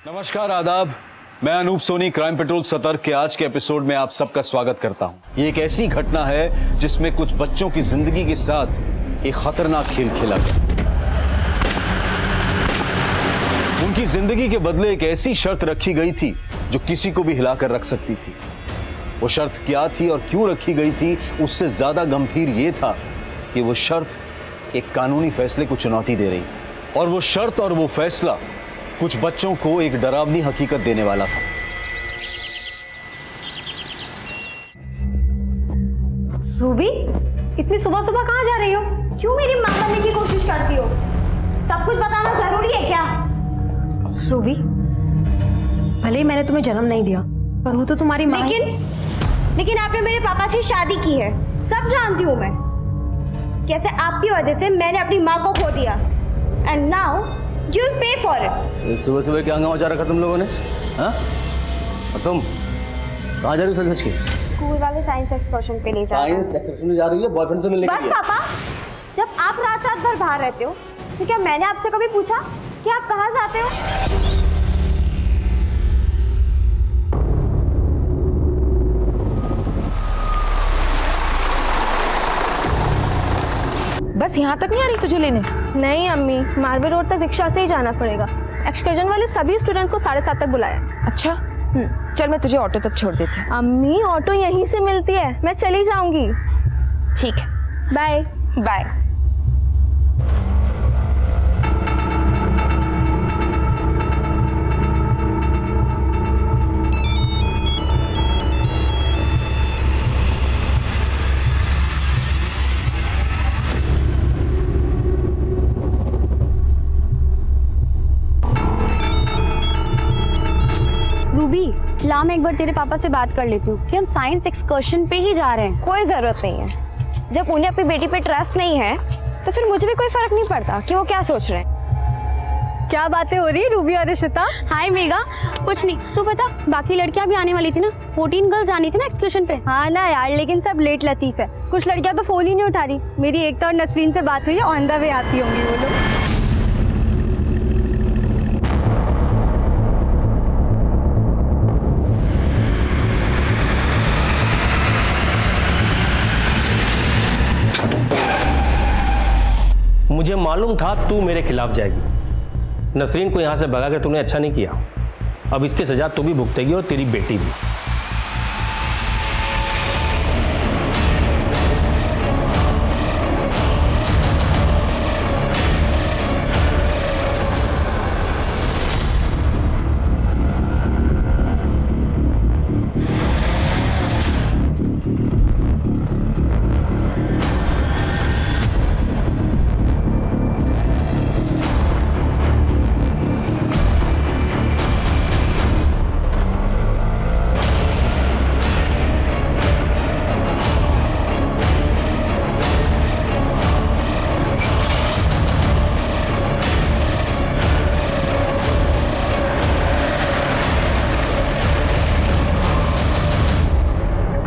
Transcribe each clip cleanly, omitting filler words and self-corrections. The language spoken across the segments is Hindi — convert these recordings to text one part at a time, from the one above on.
नमस्कार, आदाब। मैं अनूप सोनी क्राइम पेट्रोल सतर्क के आज के एपिसोड में आप सबका स्वागत करता हूं। ये एक ऐसी घटना है जिसमें कुछ बच्चों की जिंदगी के साथ एक खतरनाक खेल खेला गया। उनकी जिंदगी के बदले एक ऐसी शर्त रखी गई थी जो किसी को भी हिलाकर रख सकती थी। वो शर्त क्या थी और क्यों रखी गई थी, उससे ज्यादा गंभीर ये था कि वो शर्त एक कानूनी फैसले को चुनौती दे रही थी और वो शर्त और वो फैसला कुछ बच्चों को एक डरावनी हकीकत देने वाला था। रूबी, इतनी सुबह सुबह कहाँ जा रही हो? क्यों मेरी मां बनने की कोशिश करती हो? सब कुछ बताना जरूरी है क्या? रूबी, भले ही मैंने तुम्हें जन्म नहीं दिया, पर हूँ तो तुम्हारी माँ। लेकिन आपने मेरे पापा से शादी की है, सब जानती हूँ मैं। कैसे आपकी वजह से मैंने अपनी माँ को खो दिया, and now you will pay for it. सुबह सुबह क्या हंगामा मचा रखा तुम लोगों ने? हाँ? और तुम कहाँ जा रही हो सच के? स्कूल वाले साइंस एक्सकर्शन पे ले जा रहे हैं। साइंस एक्सकर्शन में जा रही है बॉयफ्रेंड से मिलने के बस लिए? पापा, जब आप रात रात भर बाहर रहते हो तो क्या मैंने आपसे कभी पूछा कि आप कहाँ जाते हो? बस यहाँ तक नहीं आ रही तुझे लेने? नहीं अम्मी, मार्बल रोड तक रिक्शा से ही जाना पड़ेगा। एक्सकर्जन वाले सभी स्टूडेंट्स को 7:30 तक बुलाया। अच्छा, चल मैं तुझे ऑटो तक छोड़ देती हूँ। अम्मी, ऑटो यहीं से मिलती है, मैं चली जाऊंगी। ठीक है, बाय बाय। रूबी, ला मैं एक बार तेरे पापा से बात कर लेती हूँ कि हम साइंस एक्सकर्शन पे ही जा रहे हैं। कोई जरूरत नहीं है। जब उन्हें अपनी बेटी पे ट्रस्ट नहीं है तो फिर मुझे भी कोई फर्क नहीं पड़ता कि वो क्या सोच रहे हैं। क्या बातें हो रही है रूबी और रिशिता? हाय मेगा, कुछ नहीं। तू बता, बाकी लड़कियां भी आने वाली थी ना? 14 गर्ल्स आनी थी ना एक्सकर्शन पे। हाँ ना यार, लेकिन सब लेट लतीफ है। कुछ लड़कियां तो फोन ही नहीं उठा रही। मेरी एक तो और नसरीन से बात हुई है, ऑन द वे आती होंगी वो लोग। मुझे मालूम था तू मेरे खिलाफ जाएगी। नसरीन को यहां से भगा के तूने अच्छा नहीं किया। अब इसकी सजा तू भी भुगतेगी और तेरी बेटी भी।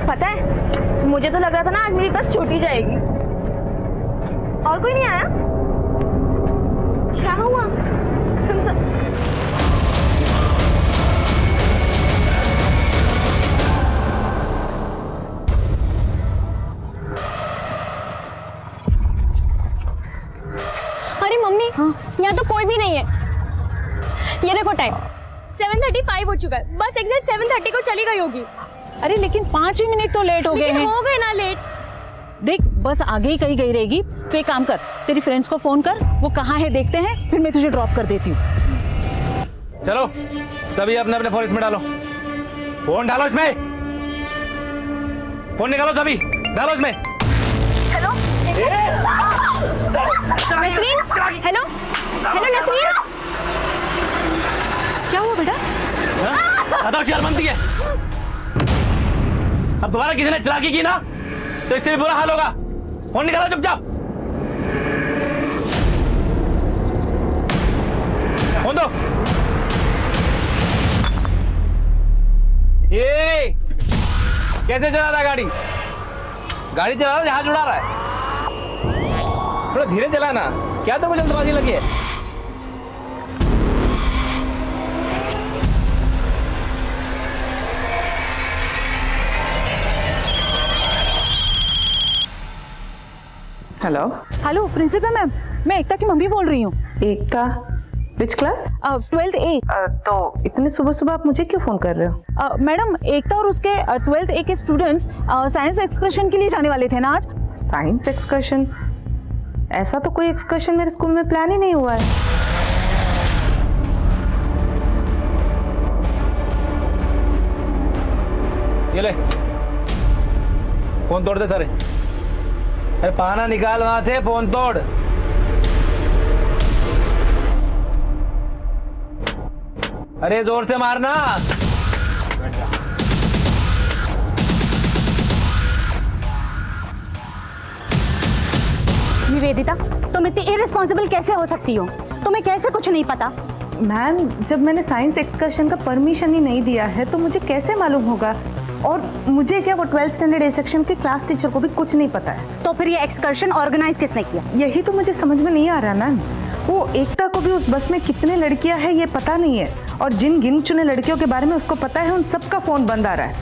पता है, मुझे तो लग रहा था ना आज मेरी बस छूटी जाएगी। और कोई नहीं आया? क्या हुआ? अरे मम्मी, यहाँ तो कोई भी नहीं है। ये देखो टाइम 7:35 हो चुका है। बस एग्जैक्ट 7:30 को चली गई होगी। अरे लेकिन 5 ही मिनट तो लेट हो गए हैं। हो गए ना लेट। देख, बस आगे ही कहीं गई रहेगी। तो एक काम कर, तेरी फ्रेंड्स को फोन कर, वो कहाँ है देखते हैं, फिर मैं तुझे ड्रॉप कर देती हूँ। चलो सभी अपने अपने फोन इसमें डालो। फोन डालो इसमें। फोन निकालो सभी, डालो इसमें। Nasreen, hello hello Nasreen. क्या हुआ बेटा? ज्यादा ख्याल बनती है। अब दोबारा किसी ने चलाकी की ना तो इससे भी बुरा हाल होगा। फोन निकालो चुपचाप। फोन दो। ये कैसे चला रहा है गाड़ी? गाड़ी चला रहा है, जहाज उड़ा रहा है। थोड़ा धीरे चलाना, क्या तो जल्दबाजी लगी है। हेलो। हेलो प्रिंसिपल मैम, मैं एकता की मम्मी बोल रही हूँ। एकता, विच क्लास? 12th A। तो इतने सुबह सुबह आप मुझे क्यों फोन कर रहे हो? मैडम, एकता और उसके 12th A के स्टूडेंट्स साइंस एक्सकर्शन के लिए जाने वाले थे ना आज। Science excursion? ऐसा तो कोई एक्सकर्शन मेरे स्कूल में प्लान ही नहीं हुआ है। ये ले, फोन तोड़ दे सारे। अरे पाना निकाल वहां से, फोन तोड़। अरे जोर से मारना। निवेदिता, तुम इतनी इररिस्पॉन्सिबल कैसे हो सकती हो? तुम्हें कैसे कुछ नहीं पता? मैम, जब मैंने साइंस एक्सकर्शन का परमिशन ही नहीं दिया है तो मुझे कैसे मालूम होगा? और मुझे क्या, वो 12th स्टैंडर्ड ए सेक्शन के क्लास टीचर को भी कुछ नहीं पता है। तो फिर ये एक्सकर्शन ऑर्गेनाइज किसने किया? यही तो मुझे समझ में नहीं आ रहा मैम। वो एकता को भी उस बस में कितने लड़कियां हैं ये पता नहीं है, और जिन गिन चुने लड़कियों के बारे में उसको पता है उन सबका फोन बंद आ रहा है।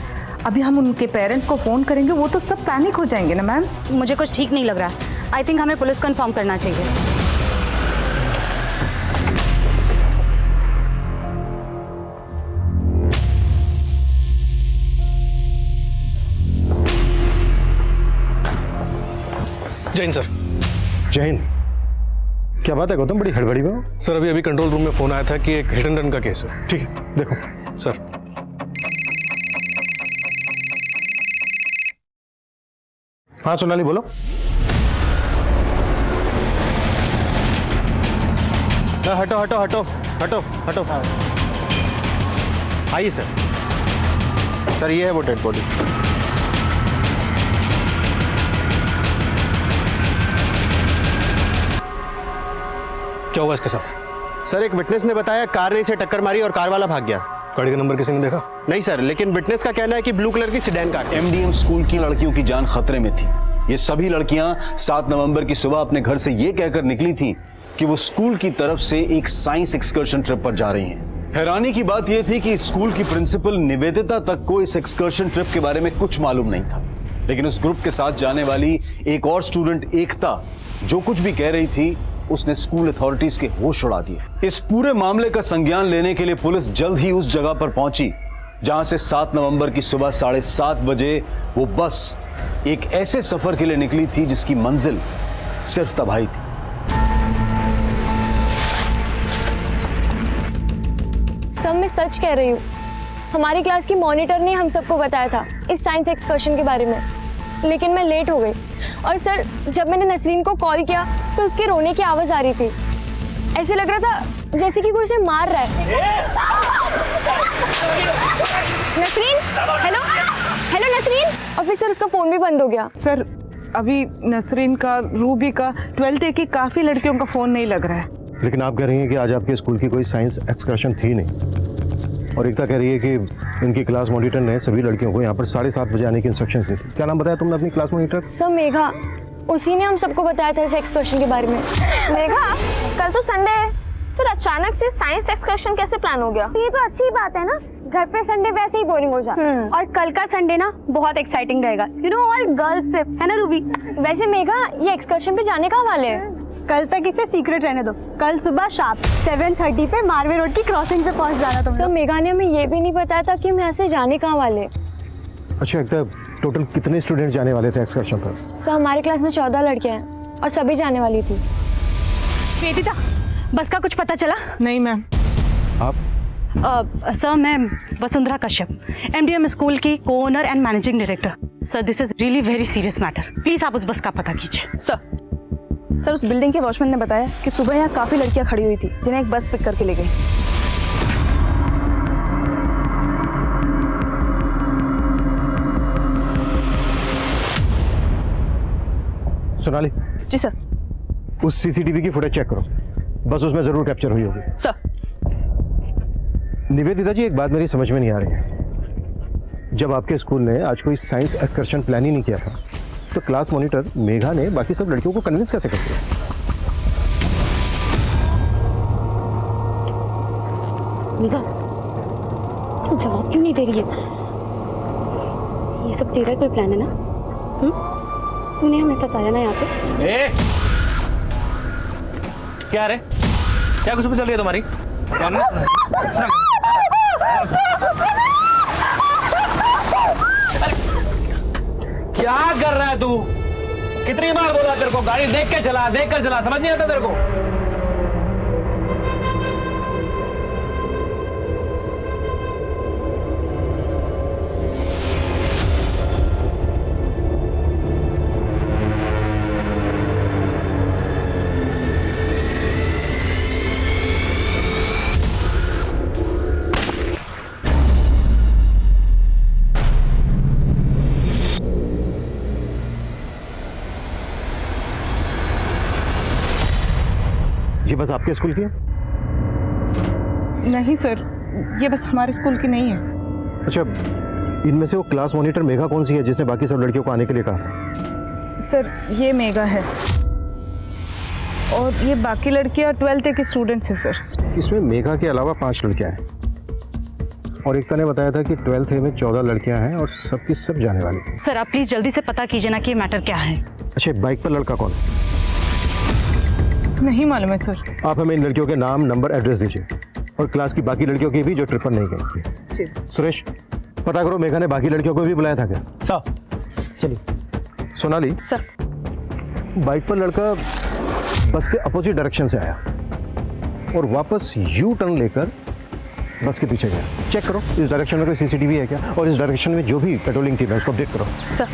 अभी हम उनके पेरेंट्स को फोन करेंगे, वो तो सब पैनिक हो जाएंगे ना मैम। मुझे कुछ ठीक नहीं लग रहा। आई थिंक हमें पुलिस को इन्फॉर्म करना चाहिए। जय हिंद सर। जय हिंद। क्या बात है गौतम, बड़ी हड़बड़ी में हो? सर अभी कंट्रोल रूम में फोन आया था कि एक हिट एंड रन का केस है। ठीक है, देखो। सर हाँ सोनाली बोलो। हटो हटो हटो हटो हटो। आइए सर। सर ये है वो डेड बॉडी। क्या हुआ इसके साथ? सर एक विटनेस ने बताया कार ने इसे टक्कर मारी और कार वाला भाग गया। गाड़ी का नंबर किसी ने देखा? नहीं सर, लेकिन विटनेस का कहना है कि ब्लू कलर की सिडेन कार। एमडीएम स्कूल की लड़कियों की जान खतरे में थी। ये सभी लड़कियां 7 नवंबर की सुबह अपने घर से ये कहकर निकली थी कि वो स्कूल की तरफ से एक साइंस एक्सकर्शन ट्रिप पर जा रही हैं। हैरानी की बात यह थी कि स्कूल की प्रिंसिपल निवेदिता तक को इस एक्सकर्शन ट्रिप के बारे में कुछ मालूम नहीं था, लेकिन उस ग्रुप के साथ जाने वाली एक और स्टूडेंट एकता जो कुछ भी कह रही थी उसने स्कूल अथॉरिटीज के होश उड़ा दिए। इस पूरे मामले का संज्ञान लेने के लिए पुलिस जल्द ही उस जगह पर पहुंची जहां से 7 नवंबर की सुबह 7:30 बजे वो बस एक ऐसे सफर के लिए निकली थी जिसकी मंजिल सिर्फ तबाही थी। सब मैं सच कह रही हूँ। हमारी क्लास की मॉनिटर ने हम सबको बताया था इस साइंस एक्सकर्शन के बारे में, लेकिन मैं लेट हो गई। और सर, जब मैंने नसरीन को कॉल किया तो उसके रोने की आवाज आ रही थी। ऐसे लग रहा था जैसे कि कोई उसे मार रहा है। Nasreen, hello hello Nasreen. और फिर सर उसका फोन भी बंद हो गया। सर अभी नसरीन का, रूबी का, 12th A की काफी लड़कियों का फोन नहीं लग रहा है। लेकिन आप कह रही हैं कि आज आपके स्कूल की कोई साइंस एक्सकर्शन थी नहीं, और एकता कह रही है कि इनकी क्लास मॉनिटर ने सभी लड़कियों को यहाँ पर 7:30 बजे आने की इंस्ट्रक्शंस दी थी। क्या नाम बताया तुमने अपनी क्लास मॉनिटर? सर मेघा, उसी ने हम सबको बताया था इस एक्सकर्शन के बारे में। मेघा, कल तो संडे है, फिर अचानक से साइंस एक्सकर्शन कैसे प्लान हो गया? ये तो अच्छी बात है ना, घर पे संडे वैसे ही बोरिंग हो जाता है। और कल का संडे ना बहुत एक्साइटिंग रहेगा। You know, all girls trip है ना रूबी? वैसे मेघा, ये एक्सकर्शन पे जाने का वाले है? कल तक इसे सीक्रेट रहने दो। कल सुबह शार्प 7:30 पे मारवे रोड की क्रॉसिंग पे पहुंच जाना तुम। सर मेघा ने हमें ये भी नहीं बताया था कि हम यहाँ से जाने कहाँ वाले। अच्छा एकता, टोटल कितने स्टूडेंट जाने वाले थे एक्सकर्शन पर? सर हमारी क्लास में 14 लड़कियां हैं और सभी जाने वाली थी। वेदिता, बस का कुछ पता चला? नहीं मैम। आप? सर, मैं वसुंधरा कश्यप, एमडीएम स्कूल की co-owner and managing director. Sir, this is really very serious matter. Please आप उस बस का पता कीजिए। सर, उस बिल्डिंग के वॉचमैन ने बताया कि सुबह यहाँ काफी लड़कियां खड़ी हुई थी जिन्हें एक बस पिक करके ले गई। सोनाली। जी सर। उस सीसीटीवी की फुटेज चेक करो, बस उसमें जरूर कैप्चर हुई होगी। सर। निवेदिता जी, एक बात मेरी समझ में नहीं आ रही है। जब आपके स्कूल ने आज कोई साइंस एक्सकर्शन प्लान ही नहीं किया था, तो क्लास मॉनिटर मेघा ने बाकी सब लड़कियों को कन्विंस कैसे कर दिया? मेघा, तू जवाब क्यों नहीं दे रही है? ये सब तेरा कोई प्लान है ना? उन्हें हमें फंसाया ना यहाँ पे। ए क्या रे, क्या कुछ भी चल रही है तुम्हारी? क्या कर रहा है तू? कितनी बार बोला तेरे को गाड़ी देख के चला, देख कर चला, समझ नहीं आता तेरे को? ये बस आपके स्कूल की है? नहीं सर, ये बस हमारे स्कूल की नहीं है। अच्छा, इनमें से वो क्लास मॉनिटर मेघा कौन सी है जिसने बाकी सब लड़कियों को आने के लिए कहा? सर ये मेघा है और ये बाकी लड़कियां 12th की स्टूडेंट्स हैं सर। इसमें मेघा के अलावा 5 लड़कियां हैं और एकता ने बताया था कि 12th में 14 लड़कियां हैं और सबकी सब जाने वाली। सर आप प्लीज जल्दी से पता कीजिए ना कि ये मैटर क्या है। अच्छा, बाइक पर लड़का कौन? नहीं मालूम है सर। आप हमें इन लड़कियों के नाम, नंबर, एड्रेस दीजिए और क्लास की बाकी लड़कियों की भी जो ट्रिप पर नहीं गई थी। सुरेश, पता करो मेघा ने बाकी लड़कियों को भी बुलाया था क्या? सर चलिए। सोनाली सर, बाइक पर लड़का बस के अपोजिट डायरेक्शन से आया और वापस यू टर्न लेकर बस के पीछे गया। चेक करो इस डायरेक्शन में कोई सीसीटीवी है क्या, और इस डायरेक्शन में जो भी पेट्रोलिंग टीम है उसको अपडेट करो। सर।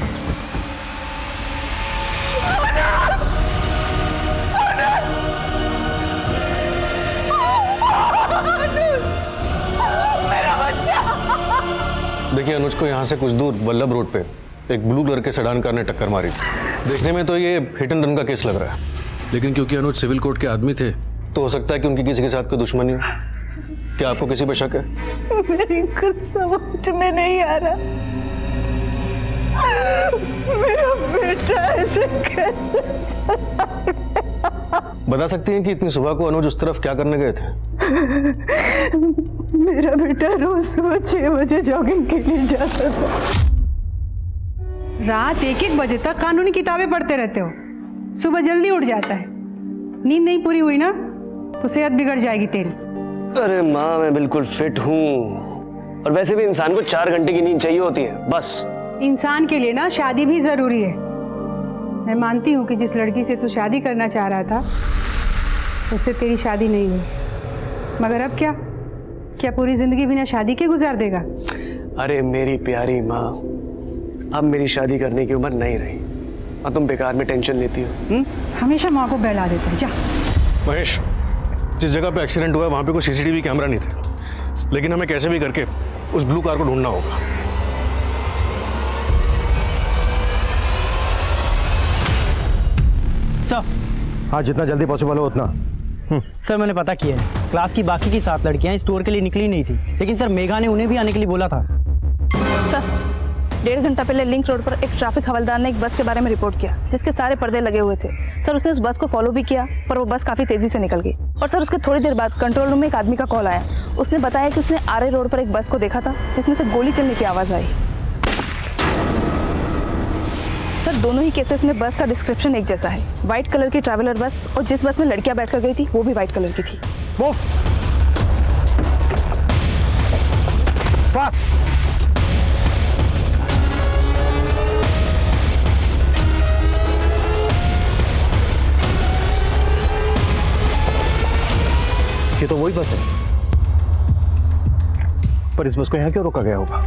देखिए, अनुज को यहाँ से कुछ दूर वल्लभ रोड पे एक ब्लू कलर के सेडान कार ने टक्कर मारी थी। देखने में तो ये हिट एंड रन का केस लग रहा है, लेकिन क्योंकि अनुज सिविल कोर्ट के आदमी थे तो हो सकता है कि उनकी किसी के साथ कोई दुश्मनी हो। क्या आपको किसी पे शक है? मेरी कुछ समझ में नहीं आ रहा, मेरा बेटा ऐसे कैसे चला गया? बता सकती हैं कि इतनी सुबह को अनुज उस तरफ क्या करने गए थे? मेरा बेटा रोज सुबह 6 बजे जॉगिंग के लिए जाता था। रात 1-1 बजे तक कानूनी किताबें पढ़ते रहते हो, सुबह जल्दी उठ जाता है। नींद नहीं पूरी हुई ना तो सेहत बिगड़ जाएगी तेरी। अरे माँ, मैं बिल्कुल फिट हूँ और वैसे भी इंसान को 4 घंटे की नींद चाहिए होती है बस। इंसान के लिए ना शादी भी जरूरी है। मैं मानती हूँ कि जिस लड़की से तू शादी करना चाह रहा था उससे तेरी शादी नहीं हुई, मगर अब क्या पूरी जिंदगी बिना शादी के गुजार देगा? अरे मेरी प्यारी माँ, अब मेरी शादी करने की उम्र नहीं रही और तुम बेकार में टेंशन लेती हो। हमेशा माँ को बहला देते हो। जा महेश, जिस जगह पे एक्सीडेंट हुआ है वहां पे कोई सीसीटीवी कैमरा नहीं थे, लेकिन हमें कैसे भी करके उस ब्लू कार को ढूंढना होगा। सर। हाँ, जितना जल्दी पॉसिबल हो उतना। सर मैंने पता किया है, क्लास की बाकी की 7 लड़कियां स्टोर के लिए निकली नहीं थी, लेकिन सर मेघा ने उन्हें भी आने के लिए बोला था। सर 1.5 घंटा पहले लिंक रोड पर एक ट्रैफिक हवलदार ने एक बस के बारे में रिपोर्ट किया जिसके सारे पर्दे लगे हुए थे। सर उसने उस बस को फॉलो भी किया पर वो बस काफ़ी तेज़ी से निकल गई और सर उसके थोड़ी देर बाद कंट्रोल रूम में एक आदमी का कॉल आया। उसने बताया कि उसने आरए रोड पर एक बस को देखा था जिसमें से गोली चलने की आवाज़ आई। सर दोनों ही केसेस में बस का डिस्क्रिप्शन एक जैसा है, व्हाइट कलर की ट्रैवलर बस, और जिस बस में लड़कियां बैठकर गई थी वो भी व्हाइट कलर की थी। वो ये तो वही बस है, पर इस बस को यहाँ क्यों रोका गया होगा?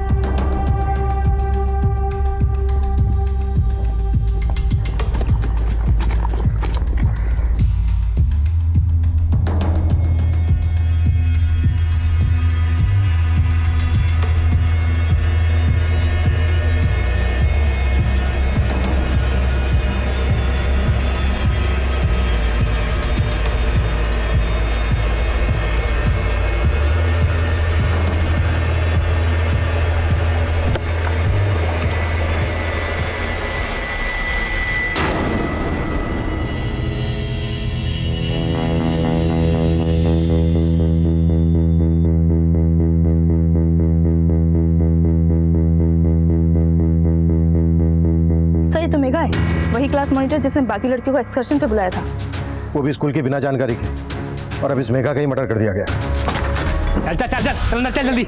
सर ये तो मेघा है। वही क्लास मॉनिटर जिसने बाकी लड़कियों को एक्सकर्शन पे बुलाया था। वो भी स्कूल की बिना जानकारी के, और अब इस मेघा का ही मर्डर कर दिया गया। चल चल चल चल चल अंदर चल, जल्दी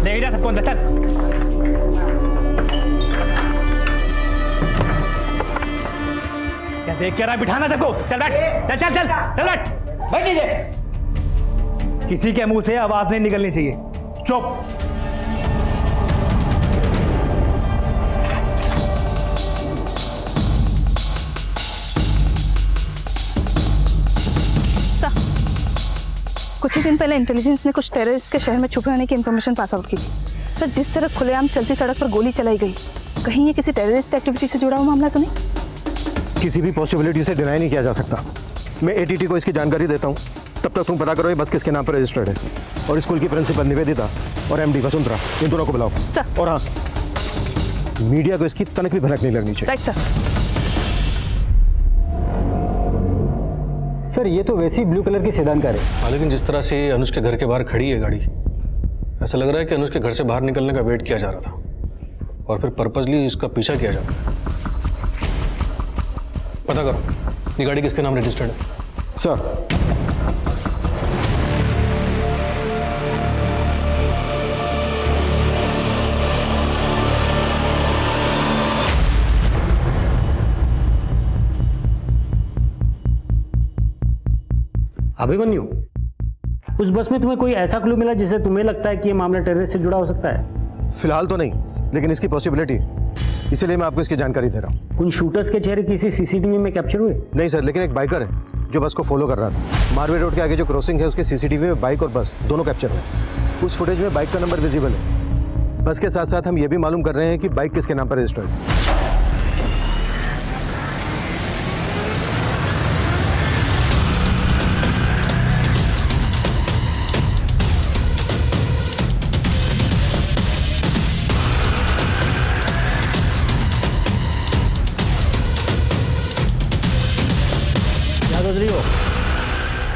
ले जा सबको अंदर चल। क्या देख क्या रहा है, बिठाना सबको, चल बैठ, चल चल चल चल बैठ, बैठ नीचे। किसी के मुंह से आवाज नहीं निकलनी चाहिए, चुप। कुछ ही दिन पहले इंटेलिजेंस ने कुछ टेररिस्ट के शहर में छुपे होने की इंफॉर्मेशन पास आउट की। सर, जिस तरह खुलेआम चलती सड़क पर गोली चलाई गई, कहीं ये किसी टेररिस्ट एक्टिविटी से जुड़ा हुआ मामला तो नहीं? किसी भी पॉसिबिलिटी से डिनाई नहीं किया जा सकता। मैं एटीटी को इसकी जानकारी देता हूँ, तब तक तुम पता करो ये बस किसके नाम पर रजिस्टर्ड है, और स्कूल की प्रिंसिपल निवेदिता और एमडी वसुंधरा, इन दोनों को बुलाओ सर। और हाँ, मीडिया को इसकी तनक भी भनक नहीं लगनी चाहिए। Right sir. सर, ये तो वैसी ब्लू कलर की सेडान कार है। हाँ, लेकिन जिस तरह से अनुज के घर के बाहर खड़ी है गाड़ी, ऐसा लग रहा है कि अनुज के घर से बाहर निकलने का वेट किया जा रहा था और फिर पर्पसली इसका पीछा किया जा रहा है। पता करो ये गाड़ी किसके नाम रजिस्टर्ड है। सर, अभिमन्यु, उस बस में तुम्हें कोई ऐसा क्लू मिला जिससे तुम्हें लगता है कि ये मामला टेररिस्ट से जुड़ा हो सकता है? फिलहाल तो नहीं, लेकिन इसकी पॉसिबिलिटी, इसीलिए मैं आपको इसकी जानकारी दे रहा हूँ। उन शूटर्स के चेहरे किसी सीसीटीवी में कैप्चर हुए? नहीं सर, लेकिन एक बाइकर है जो बस को फॉलो कर रहा था। मारवे रोड के आगे जो क्रॉसिंग है उसके सीसीटीवी में बाइक और बस दोनों कैप्चर हुए। उस फुटेज में बाइक का नंबर विजिबल है। बस के साथ साथ हम ये भी मालूम कर रहे हैं कि बाइक किसके नाम पर रजिस्टर्ड है।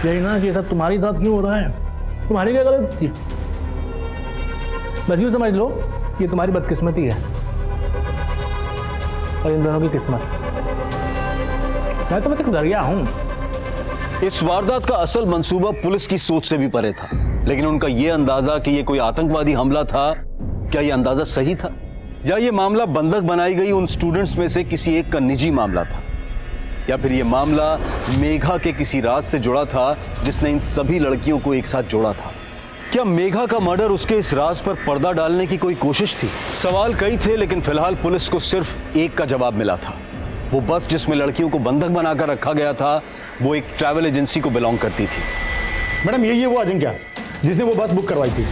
यही ना कि ये सब तुम्हारे साथ क्यों हो रहा है? तुम्हारी क्या गलती थी? बस यूँ समझ लो ये तुम्हारी बदकिस्मती है और इन दोनों की किस्मत। मैं तो मतलब डरिया हूँ। इस वारदात का असल मंसूबा पुलिस की सोच से भी परे था, लेकिन उनका यह अंदाजा कि यह कोई आतंकवादी हमला था, क्या यह अंदाजा सही था, या यह मामला बंधक बनाई गई उन स्टूडेंट्स में से किसी एक का निजी मामला था, या फिर यह मामला मेघा के किसी राज से जुड़ा था जिसने इन सभी लड़कियों को एक साथ जोड़ा था? क्या मेघा का मर्डर उसके इस राज पर पर्दा डालने की कोई कोशिश थी? सवाल कई थे, लेकिन फिलहाल पुलिस को सिर्फ एक का जवाब मिला था। वो बस जिसमें लड़कियों को बंधक बनाकर रखा गया था, वो एक ट्रैवल एजेंसी को बिलोंग करती थी। मैडम, यही है वो अजिंक्य जिसने वो बस बुक करवाई थी।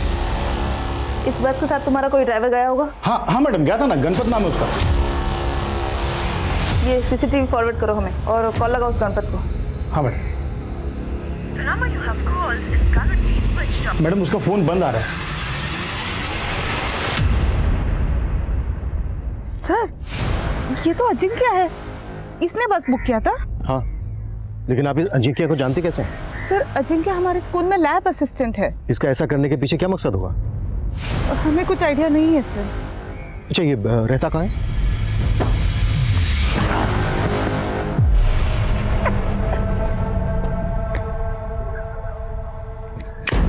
इस बस के साथ तुम्हारा कोई ड्राइवर गया होगा? हाँ मैडम, गया था ना, गणपत नाम है उसका। ये सीसीटीवी फॉरवर्ड करो हमें और कॉल लगाओ उस गणपत को। हाँ मैडम, उसका फोन बंद आ रहा है। सर, ये तो अजिंक्य है, इसने बस बुक किया था। हाँ, लेकिन आप इस अजिंक्य को जानते कैसे? सर, अजिंक्य हमारे स्कूल में लैब असिस्टेंट है। इसका ऐसा करने के पीछे क्या मकसद होगा? हमें कुछ आइडिया नहीं है सर। अच्छा, ये रहता कहाँ है?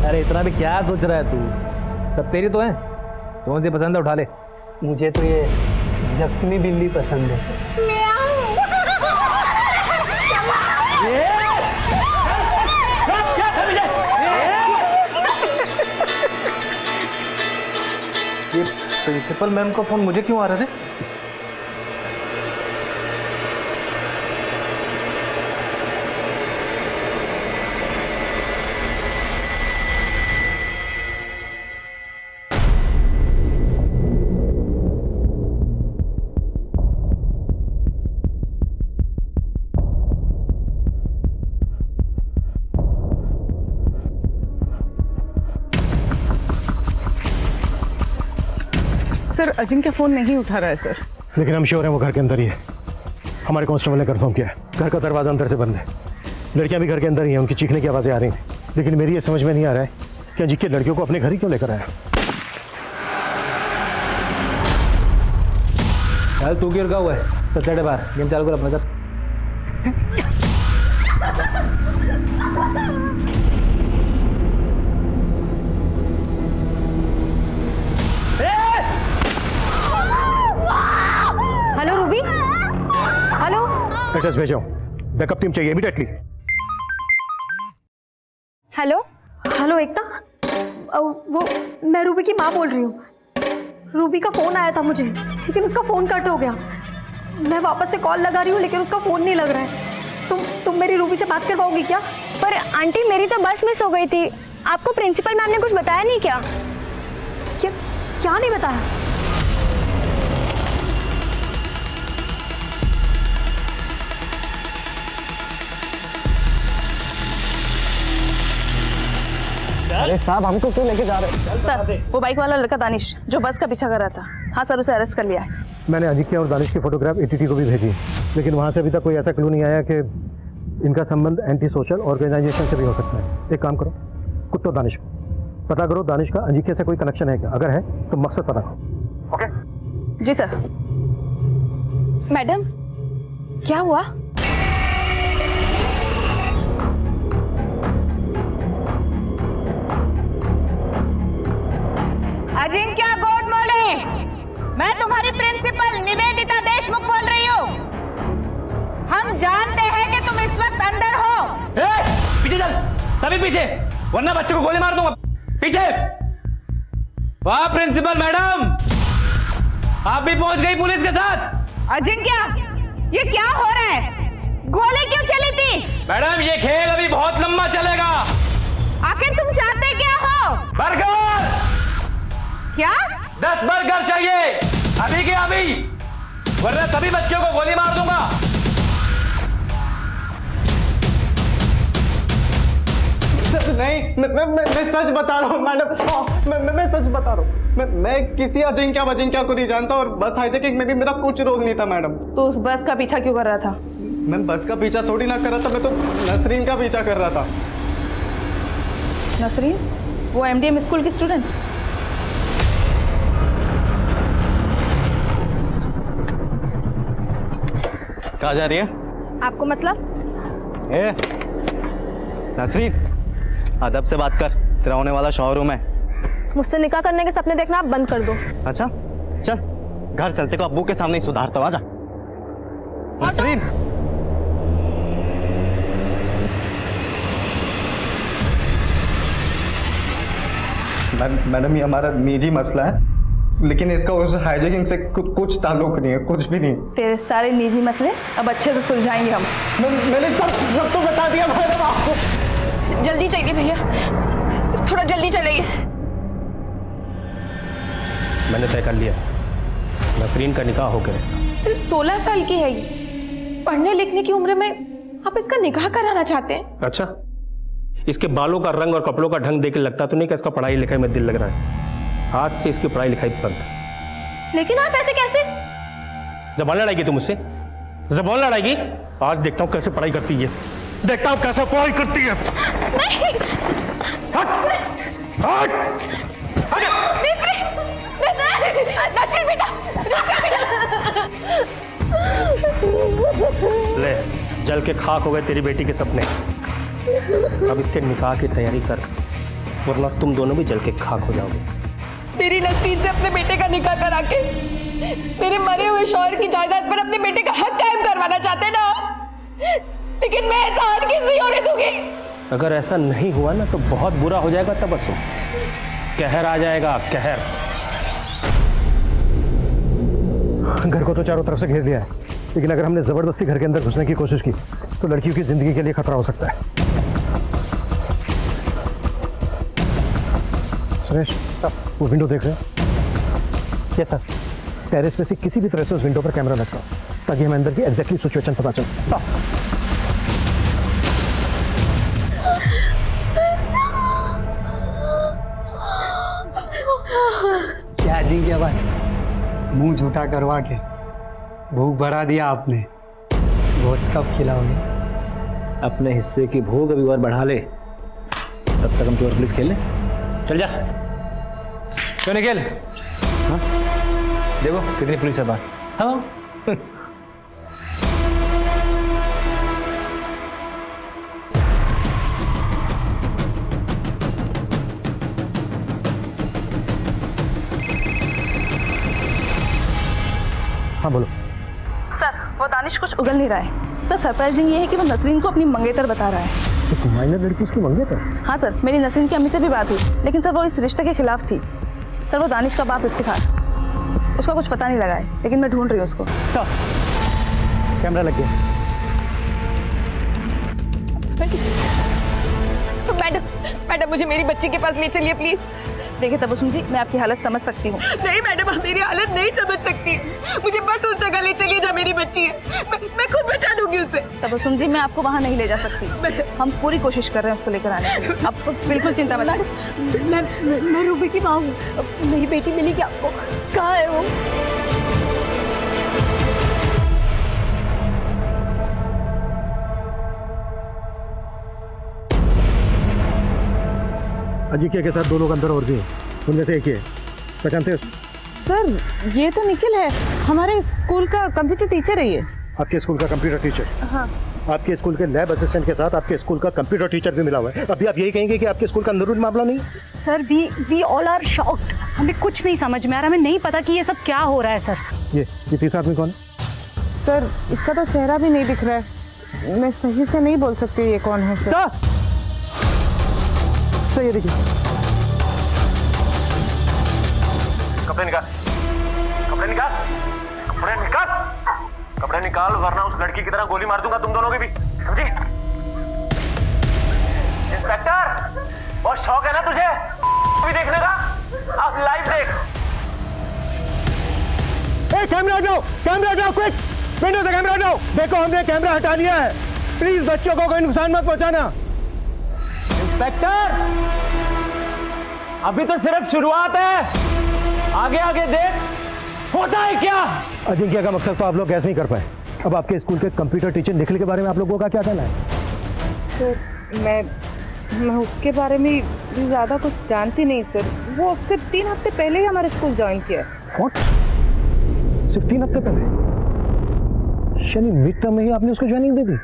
अरे इतना भी क्या सोच रहा है तू? सब तेरी तो है, कौन सी पसंद है उठा ले। मुझे तो ये जख्मी बिल्ली पसंद है। ये प्रिंसिपल मैम का फोन मुझे क्यों आ रहा है? सर, अजिंक्य फोन नहीं उठा रहा है सर। लेकिन हम श्योर हैं वो घर के अंदर ही है। हमारे कांस्टेबल ने कंफर्म किया है, घर का दरवाजा अंदर से बंद है। लड़कियां भी घर के अंदर ही हैं, उनकी चीखने की आवाज़ें आ रही हैं। लेकिन मेरी ये समझ में नहीं आ रहा है कि अजिंक्य लड़कियों को अपने घर ही क्यों लेकर आया। यार तू क्यों रुका हुआ है? सैटरडे बार गेम चालू कर अपना सब। Hello Ruby, hello. एड्रेस भेजो, बैकअप टीम चाहिए इमीडिएटली। हेलो हेलो एकता, वो मैं रूबी की माँ बोल रही हूँ। रूबी का फ़ोन आया था मुझे, लेकिन उसका फ़ोन कट हो गया। मैं वापस से कॉल लगा रही हूँ, लेकिन उसका फ़ोन नहीं लग रहा है। तुम मेरी रूबी से बात कर पाओगी क्या? पर आंटी मेरी तो बस मिस हो गई थी। आपको प्रिंसिपल मैम ने कुछ बताया नहीं क्या? क्या नहीं बताया? अरे साहब हमको क्यों लेके जा रहे हैं? सर वो बाइक वाला लड़का दानिश जो बस का पीछा कर रहा था, हाँ सर उसे अरेस्ट कर लिया है। मैंने अजिंक्य और दानिश की फोटोग्राफ एटीटी को भी भेजी, लेकिन वहाँ से अभी तक कोई ऐसा क्लू नहीं आया कि इनका संबंध एंटी सोशल ऑर्गेनाइजेशन से भी हो सकता है। एक काम करो, कुट्टो दानिश को पता करो, दानिश का अजिंक्य से कोई कनेक्शन है क्या? अगर है तो मकसद पता करो। ओके जी सर। मैडम क्या हुआ? अजिंक्य गोडमोले, मैं तुम्हारी प्रिंसिपल निवेदिता देशमुख बोल रही हूँ। हम जानते हैं कि तुम इस वक्त अंदर हो। पीछे चल, सभी पीछे, वरना बच्चे को गोली मार दूंगा। पीछे। वाह प्रिंसिपल मैडम, आप भी पहुंच गई पुलिस के साथ। अजिंक्य, ये क्या हो रहा है? गोली क्यों चली थी? मैडम ये खेल अभी बहुत लंबा चलेगा। आखिर तुम चाहते क्या हो? बर्गर। क्या? 10 बर्गर चाहिए अभी के अभी, वरना सभी बच्चों को गोली मार दूंगा। नहीं मैं सच बता रहा हूँ मैडम, मैं सच बता रहा हूँ। मैं किसी अजिंक्य को नहीं जानता और बस हाईजैकिंग में भी मेरा कुछ रोल नहीं था मैडम। तो उस बस का पीछा क्यों कर रहा था? मैं बस का पीछा थोड़ी ना कर रहा था, मैं तो नसरीन का पीछा कर रहा था। नसरीन वो एमडीएम स्कूल की स्टूडेंट? कहाँ जा रही है? आपको मतलब? ए नसरीन, अदब से बात कर, तेरा होने वाला शोरूम है। मुझसे निकाह करने के सपने देखना आप बंद कर दो। अच्छा चल घर चलते को अब्बू के सामने ही सुधारता, आजा। नसरीन मैडम ये हमारा निजी मसला है, लेकिन इसका उस हाईजैकिंग से कुछ ताल्लुक नहीं है, कुछ भी नहीं। तेरे सारे निजी मसले अब अच्छे से सुलझाएंगे हम। मैंने सब तो बता दिया मैडम आपको। जल्दी चलिए भैया, थोड़ा जल्दी चलिए। मैंने तय कर लिया, नसरीन का निकाह होकर रहेगा। सिर्फ 16 साल की है ये, पढ़ने लिखने की उम्र में आप इसका निकाह कराना चाहते हैं? अच्छा, इसके बालों का रंग और कपड़ों का ढंग देख के लगता तो नहीं कि इसका पढ़ाई लिखाई में दिल लग रहा है। आज से इसकी पढ़ाई लिखाई बंद। लेकिन आप ऐसे कैसे? जबान लड़ाएगी तुम मुझसे? जबान लड़ाएगी? आज देखता हूँ कैसे पढ़ाई करती है, देखता हूँ कैसे पढ़ाई करती है। नहीं। हट! हट! नसरीन बेटा, ले, जल के खाक हो गए तेरी बेटी के सपने। अब इसके निकाह की तैयारी कर, वरना तुम दोनों भी जल के खाक हो जाओगे। मेरी नसरीन से अपने बेटे का निकाह करा के मेरे मरे हुए शौहर की जायदाद पर अपने बेटे का हक कायम करवाना चाहते ना, लेकिन मैं ऐसा हरगिज़ नहीं होने दूंगी। अगर ऐसा नहीं हुआ ना तो बहुत बुरा हो जाएगा तबस्सुम, कहर आ जाएगा, कहर। घर को तो चारों तरफ से घेर लिया है, लेकिन अगर हमने जबरदस्ती घर के अंदर घुसने की कोशिश की तो लड़कियों की जिंदगी के लिए खतरा हो सकता है। सुरेश, वो विंडो देख रहे हैं? ये सर, टेरेस पे से किसी भी तरह से उस विंडो पर कैमरा लटकाओ ताकि हमें अंदर की एग्जैक्टली सिचुएशन पता चले। साफ। क्या जी क्या भाई, मुंह झूठा करवा के भूख बढ़ा दिया आपने। गोश्त कब खिलाओगे? अपने हिस्से की भूख अभी और बढ़ा ले, तब तक हम चोर पुलिस खेल ले। चल जा, क्यों निकल? हाँ? देखो कितनी पुलिस है बाहर। हाँ हाँ बोलो। सर वो दानिश कुछ उगल नहीं रहा है सर। सरप्राइजिंग ये है कि वो नसरीन को अपनी मंगेतर बता रहा है। तो माइनर लड़की उसकी मंगेतर? हाँ सर, मेरी नसरीन की अम्मी से भी बात हुई, लेकिन सर वो इस रिश्ते के खिलाफ थी। सर वो दानिश का बाप इफ्तिखार, उसका कुछ पता नहीं लगा है, लेकिन मैं ढूंढ रही हूँ उसको। कैमरा लग गया। मैडम मुझे मेरी बच्ची के पास ले चलिए प्लीज। देखिए तबस्सुम जी, मैं आपकी हालत समझ सकती हूँ। नहीं मैडम, आप मेरी हालत नहीं समझ सकती। मुझे बस उस जगह ले चलिए जहाँ मेरी बच्ची है। मैं खुद बचा दूंगी उसे। तबस्सुम जी, मैं आपको वहाँ नहीं ले जा सकती। हम पूरी कोशिश कर रहे हैं उसको लेकर आने की। आप बिल्कुल चिंता मत करिए। मैं रूबी की माँ हूँ। मेरी बेटी मिली क्या आपको? कहाँ है वो? अजिंक्य के साथ 2 लोग अंदर और भी हैं, उनमें से एक ही है। पहचानते हो? सर ये तो निखिल है, हमारे स्कूल का कंप्यूटर टीचर है ये। आपके स्कूल का कंप्यूटर टीचर? हाँ। आपके स्कूल के लैब असिस्टेंट के साथ आपके स्कूल का कंप्यूटर टीचर भी मिला हुआ है। अभी आप यही कहेंगे कि आपके स्कूल का अंदरूनी मामला नहीं? Sir we all are shocked. हमें कुछ नहीं समझ में आ रहा, हमें नहीं पता कि ये सब क्या हो रहा है सर। ये तीसरा आदमी कौन है? सर इसका तो चेहरा भी नहीं दिख रहा है, मैं सही से नहीं बोल सकती ये कौन है सर। सर ये देखिए। कपड़े निकाल, कपड़े निकाल, कपड़े निकाल, कपड़े निकाल, वरना उस लड़की की तरह गोली मार दूंगा तुम दोनों की भी, समझी? इंस्पेक्टर, बहुत शौक है ना तुझे भी देखने का? अब लाइव देख। कैमरा हटाओ, कैमरा हटाओ, क्विक! विंडो से कैमरा हटाओ। देखो हमने कैमरा हटा लिया है, प्लीज बच्चों को कोई नुकसान मत पहुंचाना। इंस्पेक्टर, अभी तो सिर्फ शुरुआत है, आगे आगे देख होता है क्या। अजिंक्य का मकसद तो आप लोग गैस नहीं कर पाए। अब आपके स्कूल के कंप्यूटर टीचर निखिल के बारे में आप लोगों का क्या कहना है? सर मैं उसके बारे में ज़्यादा कुछ जानती नहीं सर। वो सिर्फ 3 हफ्ते पहले ही हमारे स्कूल ज्वाइन किया। What? सिर्फ 3 हफ्ते पहले? शनि मिड टर्म में ही आपने उसको ज्वाइनिंग दे दी?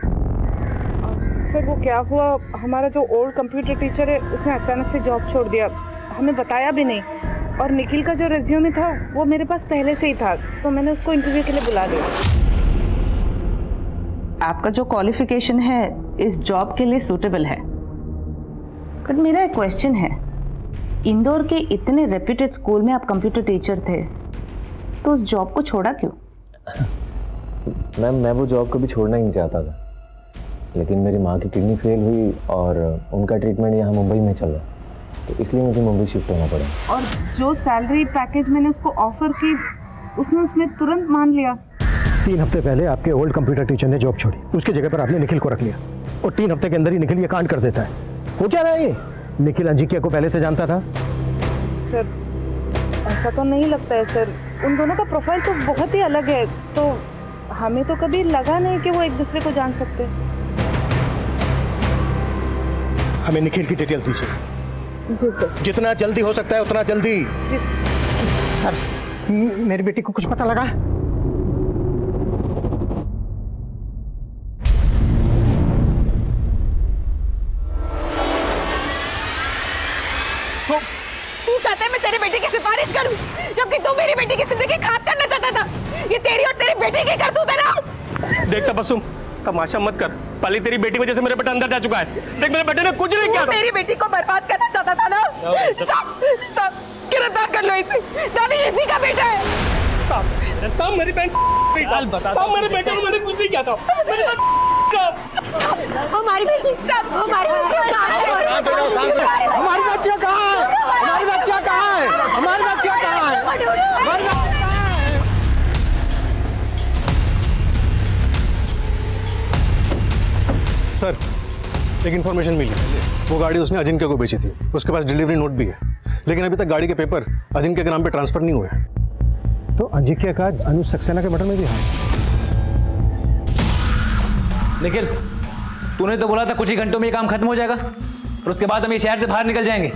सर वो क्या हुआ, हमारा जो ओल्ड कंप्यूटर टीचर है उसने अचानक से जॉब छोड़ दिया, हमें बताया भी नहीं। और निखिल का जो रेज्यूमे था वो मेरे पास पहले से ही था, तो मैंने उसको इंटरव्यू के लिए बुला लिया। आपका जो क्वालिफिकेशन है इस जॉब के लिए सूटेबल है, बट मेरा एक क्वेश्चन है, इंदौर के इतने रेप्यूटेड स्कूल में आप कंप्यूटर टीचर थे, तो उस जॉब को छोड़ा क्यों? मैम मैं वो जॉब कभी छोड़ना ही नहीं चाहता था, लेकिन मेरी माँ की किडनी फेल हुई और उनका ट्रीटमेंट यहाँ मुंबई में चल रहा, तो इसलिए मुझे मुंबई शिफ्ट होना पड़ा। और जो सैलरी पैकेज मैंने उसको ऑफर की उसने उसमें तुरंत मान लिया। 3 हफ्ते पहले आपके ओल्ड कंप्यूटर टीचर ने जॉब छोड़ी, उसकी जगह पर आपने निखिल को रख लिया, और 3 हफ्ते के अंदर ही निखिल ये कांड कर देता है। हो क्या रहा है ये? निखिल अजिंक्य को पहले से जानता था? सर ऐसा तो नहीं लगता है सर, उन दोनों का प्रोफाइल तो बहुत ही अलग है, तो हमें तो कभी लगा नहीं कि वो एक दूसरे को जान सकते। हमें निखिल की डिटेल्स दीजिए। जी सर। जितना जल्दी हो सकता है उतना जल्दी। जी सर। मेरी बेटी को कुछ पता लगा? तू चाहता है मैं तेरे बेटे की सिफारिश करूं, जबकि तू मेरी बेटी की जिंदगी खाक करना चाहता था। ये तेरी और तेरी बेटी की करतूत है ना। देख तबस्सुम, तमाशा मत कर। पहले तेरी बेटी वजह से मेरे बेटा अंदर जा चुका है। देख मेरे बेटे ने कुछ नहीं किया। मेरी बेटी को बर्बाद करना चाहता था ना। सब गिरफ्तार कर लो इसे। दानिश इसी का बेटा है। सब मेरी बहन सब मेरे बेटे को मैंने कुछ नहीं किया था। हमारी बेटी हमारी बच्चा कहाँ है? हमारी बच्चा कहाँ है? हमारी बच्चा कहाँ है? सर एक इन्फॉर्मेशन मिली, वो गाड़ी उसने अजिंक्य को बेची थी, उसके पास डिलीवरी नोट भी है, लेकिन अभी तक गाड़ी के पेपर अजिंक्य के नाम पे ट्रांसफर नहीं हुए। तो अजिंक्य का अनुज सक्सेना के मर्डर में भी हाथ? निखिल, तूने तो बोला था कुछ ही घंटों में ये काम खत्म हो जाएगा, और उसके बाद हम ये शहर से बाहर निकल जाएंगे।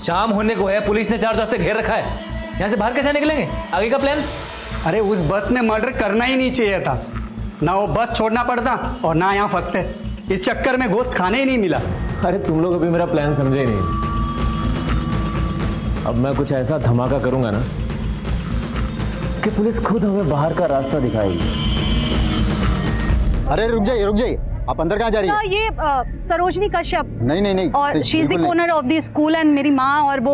शाम होने को है, पुलिस ने चारों तरफ से घेर रखा है, यहाँ से बाहर कैसे निकलेंगे? आगे का प्लान? अरे उस बस में मर्डर करना ही नहीं चाहिए था, ना वो बस छोड़ना पड़ता और ना यहाँ फंसते। इस चक्कर में गोश्त खाने ही नहीं मिला। अरे तुम लोग अभी मेरा प्लान समझे ही नहीं। अब मैं कुछ ऐसा धमाका करूंगा ना कि पुलिस खुद हमें बाहर का रास्ता दिखाएगी। अरे रुक जाइए, आप अंदर कहाँ जा रही सर ये सरोजनी कश्यप नहीं और she is the owner of the school and मेरी माँ और वो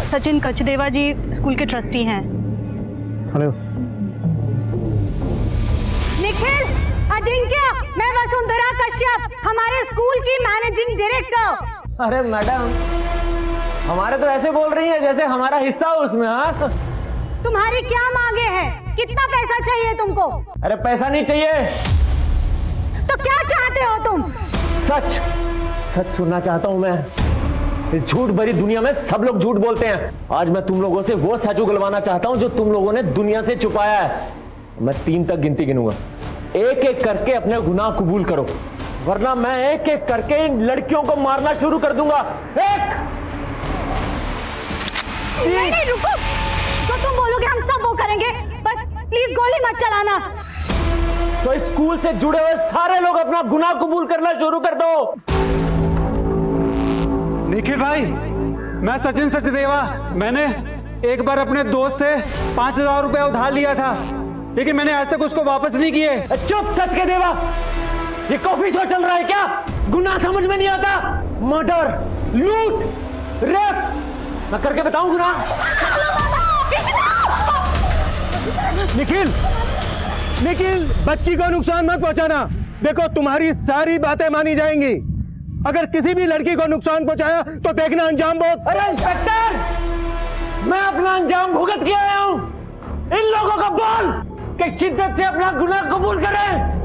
सचिन कचदेवा जी स्कूल के ट्रस्टी हैं। हेलो निखिल, अजिंक्य, मैं वसुंधरा कश्यप, हमारे स्कूल की मैनेजिंग डायरेक्टर। अरे मैडम, हमारे तो ऐसे बोल रही है जैसे हमारा हिस्सा हो उसमें। हाँ, तुम्हारी क्या मांगे हैं? कितना पैसा चाहिए तुमको? अरे पैसा नहीं चाहिए, तो क्या चाहते हो तुम? सच सुनना चाहता हूं मैं। इस झूठ भरी दुनिया में सब लोग झूठ बोलते हैं। आज मैं तुम लोगों से वो सच उगलवाना चाहता हूं जो तुम लोगों ने दुनिया से छुपाया है। मैं 3 तक गिनती गिनूंगा, एक एक करके अपने गुनाह कबूल करो, वरना मैं एक एक करके इन लड़कियों को मारना शुरू कर दूंगा। 1 नहीं, रुको, जो तुम बोलोगे हम सब वो करेंगे, बस प्लीज गोली मत चलाना। तो इस स्कूल से जुड़े हुए सारे लोग अपना गुनाह कबूल करना शुरू कर दो। निखिल भाई, मैं सचिन सचदेवा, मैंने एक बार अपने दोस्त से 5,000 रुपए उधार लिया था, लेकिन मैंने आज तक उसको वापस नहीं किए। चुप सच के देवा, ये कॉफी शो चल रहा है क्या? गुनाह समझ में नहीं आता? मर्डर, लूट, रेप, मैं करके बताऊं गुनाह? निखिल, बच्ची को नुकसान मत पहुंचाना। देखो तुम्हारी सारी बातें मानी जाएंगी, अगर किसी भी लड़की को नुकसान पहुंचाया तो देखना अंजाम बहुत। अरे इंस्पेक्टर, मैं अपना अंजाम भुगत के आया हूं। इन लोगों को बोल कि शिद्दत से अपना गुनाह कबूल करें।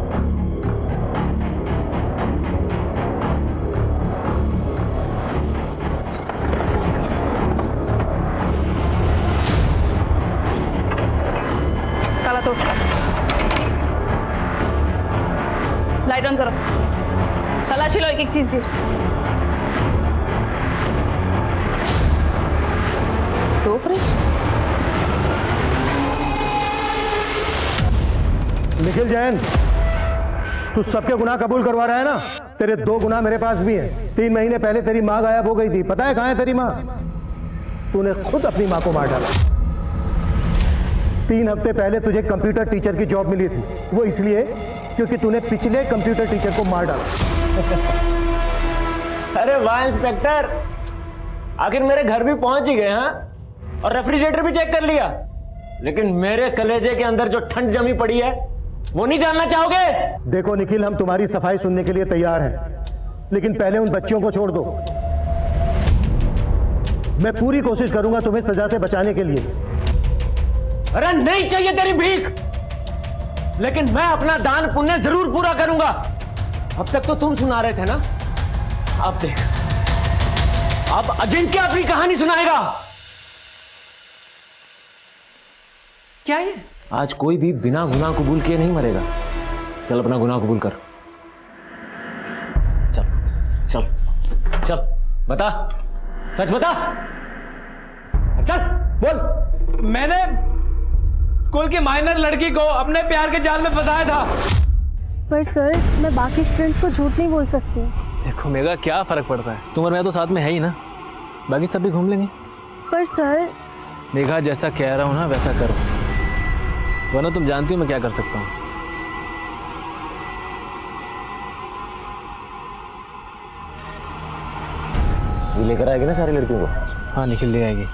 ताला तोड़, लाइट ऑन करो, तलाशी लो एक एक चीज की। दो फ्रिज। निखिल जैन, तू सबके गुनाह कबूल करवा रहा है ना? तेरे 2 गुनाह मेरे पास भी हैं। 3 महीने पहले तेरी माँ गायब हो गई थी, पता है कहाँ है तेरी माँ? तूने खुद अपनी माँ को मार डाला। 3 हफ्ते पहले तुझे कंप्यूटर टीचर की जॉब मिली थी, वो इसलिए क्योंकि तूने पिछले कंप्यूटर टीचर को मार डाला। अरे वाह इंस्पेक्टर, आखिर मेरे घर भी पहुंच ही गए। हाँ, और रेफ्रिजरेटर भी चेक कर लिया, लेकिन मेरे कलेजे के अंदर जो ठंड जमी पड़ी है वो नहीं जानना चाहोगे? देखो निखिल, हम तुम्हारी सफाई सुनने के लिए तैयार हैं, लेकिन पहले उन बच्चियों को छोड़ दो। मैं पूरी कोशिश करूंगा तुम्हें सजा से बचाने के लिए। अरे नहीं चाहिए तेरी भीख, लेकिन मैं अपना दान पुण्य जरूर पूरा करूंगा। अब तक तो तुम सुना रहे थे ना, अब देख, अब अजिंक्य अपनी कहानी सुनाएगा। क्या ये? आज कोई भी बिना गुनाह कबूल किए नहीं मरेगा। चल अपना गुनाह कबूल कर, चल चल चल, बता, सच बता, चल बोल। मैंने स्कूल की माइनर लड़की को अपने प्यार के जाल में फंसाया था। पर सर, मैं बाकी स्टूडेंट्स को झूठ नहीं बोल सकती। देखो मेगा, क्या फर्क पड़ता है, तुम और मैं तो साथ में है ही ना, बाकी सब भी घूम लेंगे। पर सर, मेघा जैसा कह रहा हूं ना वैसा करो, वरना तुम जानती हो मैं क्या कर सकता हूं। ये लेकर आएगी ना सारी लड़कियों को? हाँ निखिल ले आएगी।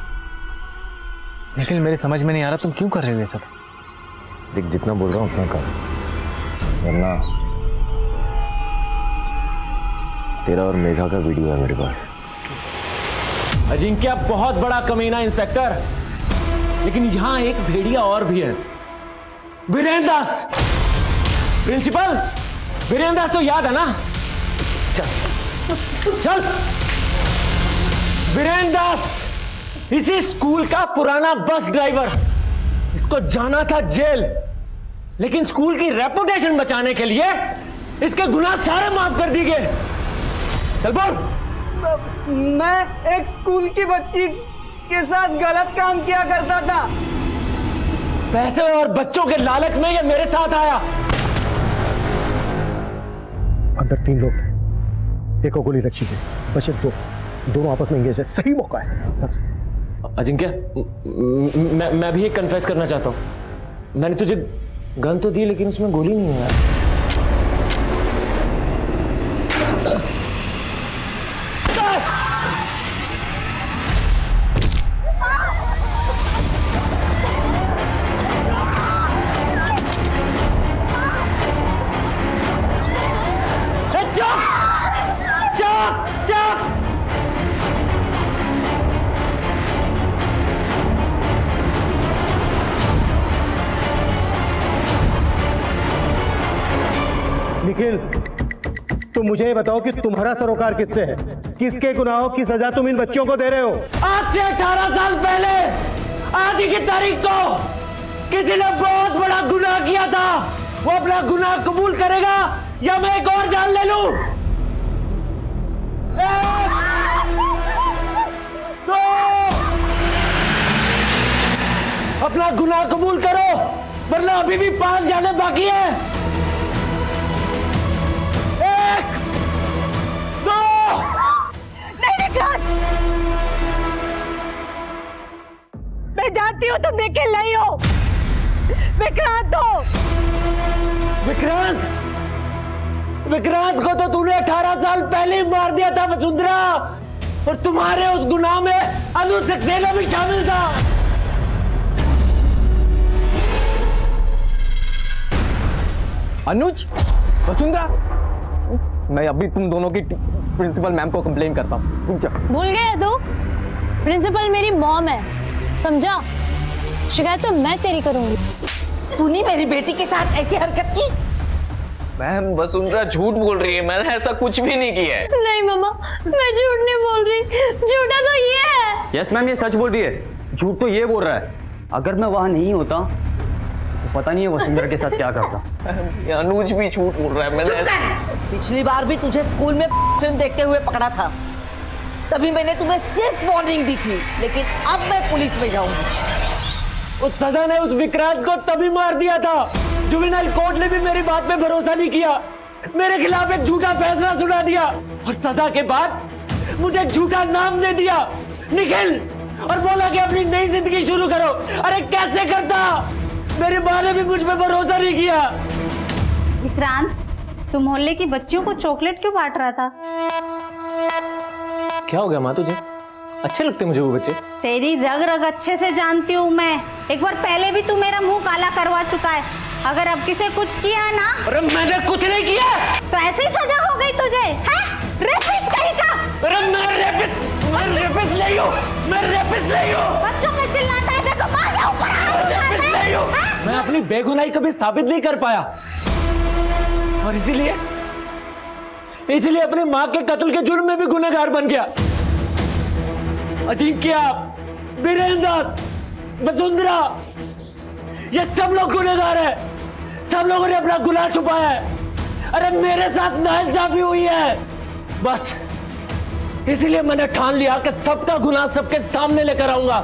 निखिल मेरी समझ में नहीं आ रहा तुम क्यों कर रहे हो ये सब? देख, जितना बोल रहा हूँ उतना कर, वरना तेरा और मेघा का वीडियो है मेरे पास। अजिंक्य बहुत बड़ा कमीना इंस्पेक्टर, लेकिन यहां एक भेड़िया और भी है, वीरेंद्र दास। प्रिंसिपल वीरेंद्र दास तो याद है ना? चल चल, वीरेंद्र दास इसी स्कूल का पुराना बस ड्राइवर, इसको जाना था जेल, लेकिन स्कूल की रेपुटेशन बचाने के लिए इसके गुनाह सारे माफ कर दिए गए। चल बोल। मैं एक स्कूल की बच्ची के साथ गलत काम किया करता था। पैसे और बच्चों के लालच में ये मेरे साथ आया। अंदर 3 लोग थे, एक को गोली लगी थी, बचे 2, दोनों आपस में इंगेज है। सही मौका है। अजिंक्य, मैं भी एक कन्फेस करना चाहता हूँ। मैंने तुझे गन तो दी लेकिन उसमें गोली नहीं है यार। निखिल, तुम मुझे ये बताओ कि तुम्हारा सरोकार किससे है? किसके गुनाहों की सजा तुम इन बच्चों को दे रहे हो? आज से 18 साल पहले आज ही की तारीख को किसी ने बहुत बड़ा गुनाह किया था। वो अपना गुनाह कबूल करेगा या मैं एक और जान ले लूं? अपना गुनाह कबूल करो वरना अभी भी 5 जाने बाकी है। 1 2 नहीं विक्रांत, मैं जानती हूँ तुम निखिल नहीं हो, विक्रांत हो। विक्रांत, विक्रांत को तो तूने 18 साल पहले ही मार दिया था वसुंधरा, और तुम्हारे उस गुनाह में अनु सक्सेना भी शामिल था। अनुज, वसुंधरा, मैं अभी तुम दोनों की प्रिंसिपल मैम को कंप्लेन करता हूँ। रुक जा। भूल गए तू? प्रिंसिपल मेरी मॉम है, समझा? शिकायत तो मैं तेरी करूंगी। तूने मेरी बेटी के साथ ऐसी हरकत की? मैम, वसुंधरा झूठ बोल रही है, मैंने ऐसा कुछ भी नहीं किया है। नहीं मम्मा, मैं झूठ नहीं बोल रही, झूठा तो ये है। यस मैम, ये सच बोल रही है, झूठ तो ये बोल रहा है। अगर मैं वहाँ नहीं होता तो पता नहीं है वसुंधरा के साथ क्या करता। अनुज भी झूठ बोल रहा है। मैंने पिछली बार भी तुझे स्कूल में फिल्म देखते हुए पकड़ा था, तभी मैंने तुम्हें सिर्फ वार्निंग दी थी, लेकिन अब मैं पुलिस में जाऊंगी। उस सजा ने उस विक्रांत को तभी मार दिया था। जुवेनाइल कोर्ट ने भी मेरी बात पे भरोसा नहीं किया, मेरे खिलाफ एक झूठा फैसला सुना दिया, और सजा के बाद मुझे एक झूठा नाम दे दिया, निखिल, और बोला कि अपनी नई जिंदगी शुरू करो। अरे कैसे करता? मेरी माँ ने भी मुझ पे भरोसा नहीं किया। विक्रांत, तुम मोहल्ले की बच्चियों को चॉकलेट क्यों बांट रहा था? क्या हो गया माँ तुझे? अच्छे लगते मुझे वो बच्चे। तेरी रग रग अच्छे से जानती हूँ मैं। एक बार पहले भी तू मेरा मुंह काला करवा चुका है। अगर अब किसी कुछ किया ना। अरे मैंने कुछ नहीं किया। तो ऐसे ही सजा हो गई तुझे, हैं? रेपिस्ट कहीं का। अरे मैं रेपिस्ट नहीं हूँ, मैं रेपिस्ट नहीं हूँ। बच्चों पे चिल्लाता है, देखो माँ के ऊपर। रेपिस्ट नहीं हूँ। मैं अपनी बेगुनाही कभी साबित नहीं कर पाया, और इसीलिए अपनी माँ के कत्ल के जुर्म में भी गुनहगार बन गया। अजिंक्य, वीरेंद्र, वसुंधरा, ये सब लोग गुनहगार हैं। सब लोगों ने अपना गुनाह छुपाया है। अरे मेरे साथ नाइंसाफी हुई है, बस इसीलिए मैंने ठान लिया कि सबका गुनाह सबके सामने लेकर आऊंगा।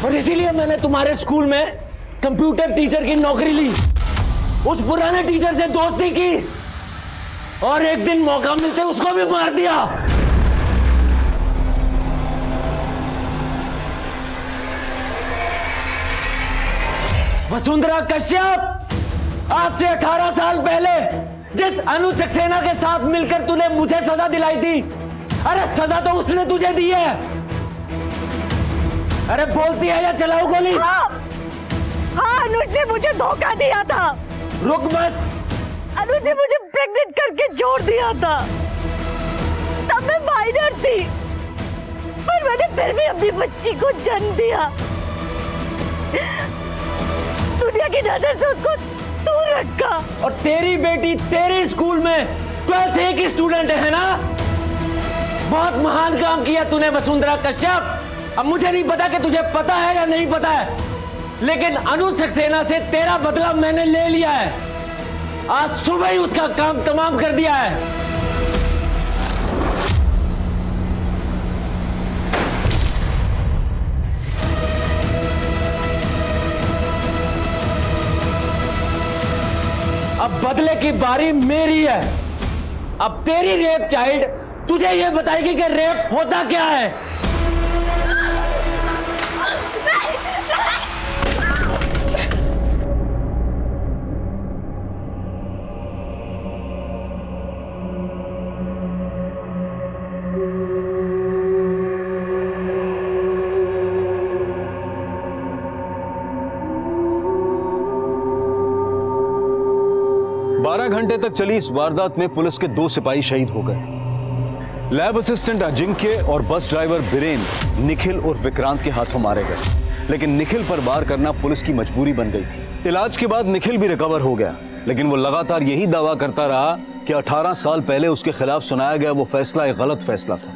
और इसीलिए मैंने तुम्हारे स्कूल में कंप्यूटर टीचर की नौकरी ली, उस पुराने टीचर से दोस्ती की, और एक दिन मौका मिलते उसको भी मार दिया। वसुंधरा कश्यप, आज से 18 साल पहले जिस अनु सक्सेना के साथ मिलकर तूने मुझे सजा दिलाई थी, अरे सजा तो उसने तुझे दी है। अरे बोलती है या चलाओ गोली? हाँ, अनुज ने मुझे धोखा दिया था। रुक मत। अनुज ने मुझे प्रेग्नेंट करके छोड़ दिया था, तब मैं माइनर थी, पर मैंने फिर भी अपनी बच्ची को जन्म दिया। दुनिया की नजर से उसको दूर रखा। और तेरी बेटी तेरे स्कूल में 12th A की स्टूडेंट है ना? बहुत महान काम किया तूने वसुंधरा कश्यप। अब मुझे नहीं पता कि तुझे पता है या नहीं पता है, लेकिन अनु सक्सेना से तेरा बदला मैंने ले लिया है। आज सुबह ही उसका काम तमाम कर दिया है। अब बदले की बारी मेरी है। अब तेरी रेप चाइल्ड तुझे यह बताएगी कि रेप होता क्या है। 12 घंटे तक चली इस वारदात में पुलिस के 2 सिपाही शहीद हो गए। लैब असिस्टेंट अजिंक्य और बस ड्राइवर बीरेन निखिल और विक्रांत के हाथों मारे गए, लेकिन निखिल पर वार करना पुलिस की मजबूरी बन गई थी। इलाज के बाद निखिल भी रिकवर हो गया, लेकिन वो लगातार यही दावा करता रहा कि 18 साल पहले उसके खिलाफ सुनाया गया वो फैसला एक गलत फैसला था,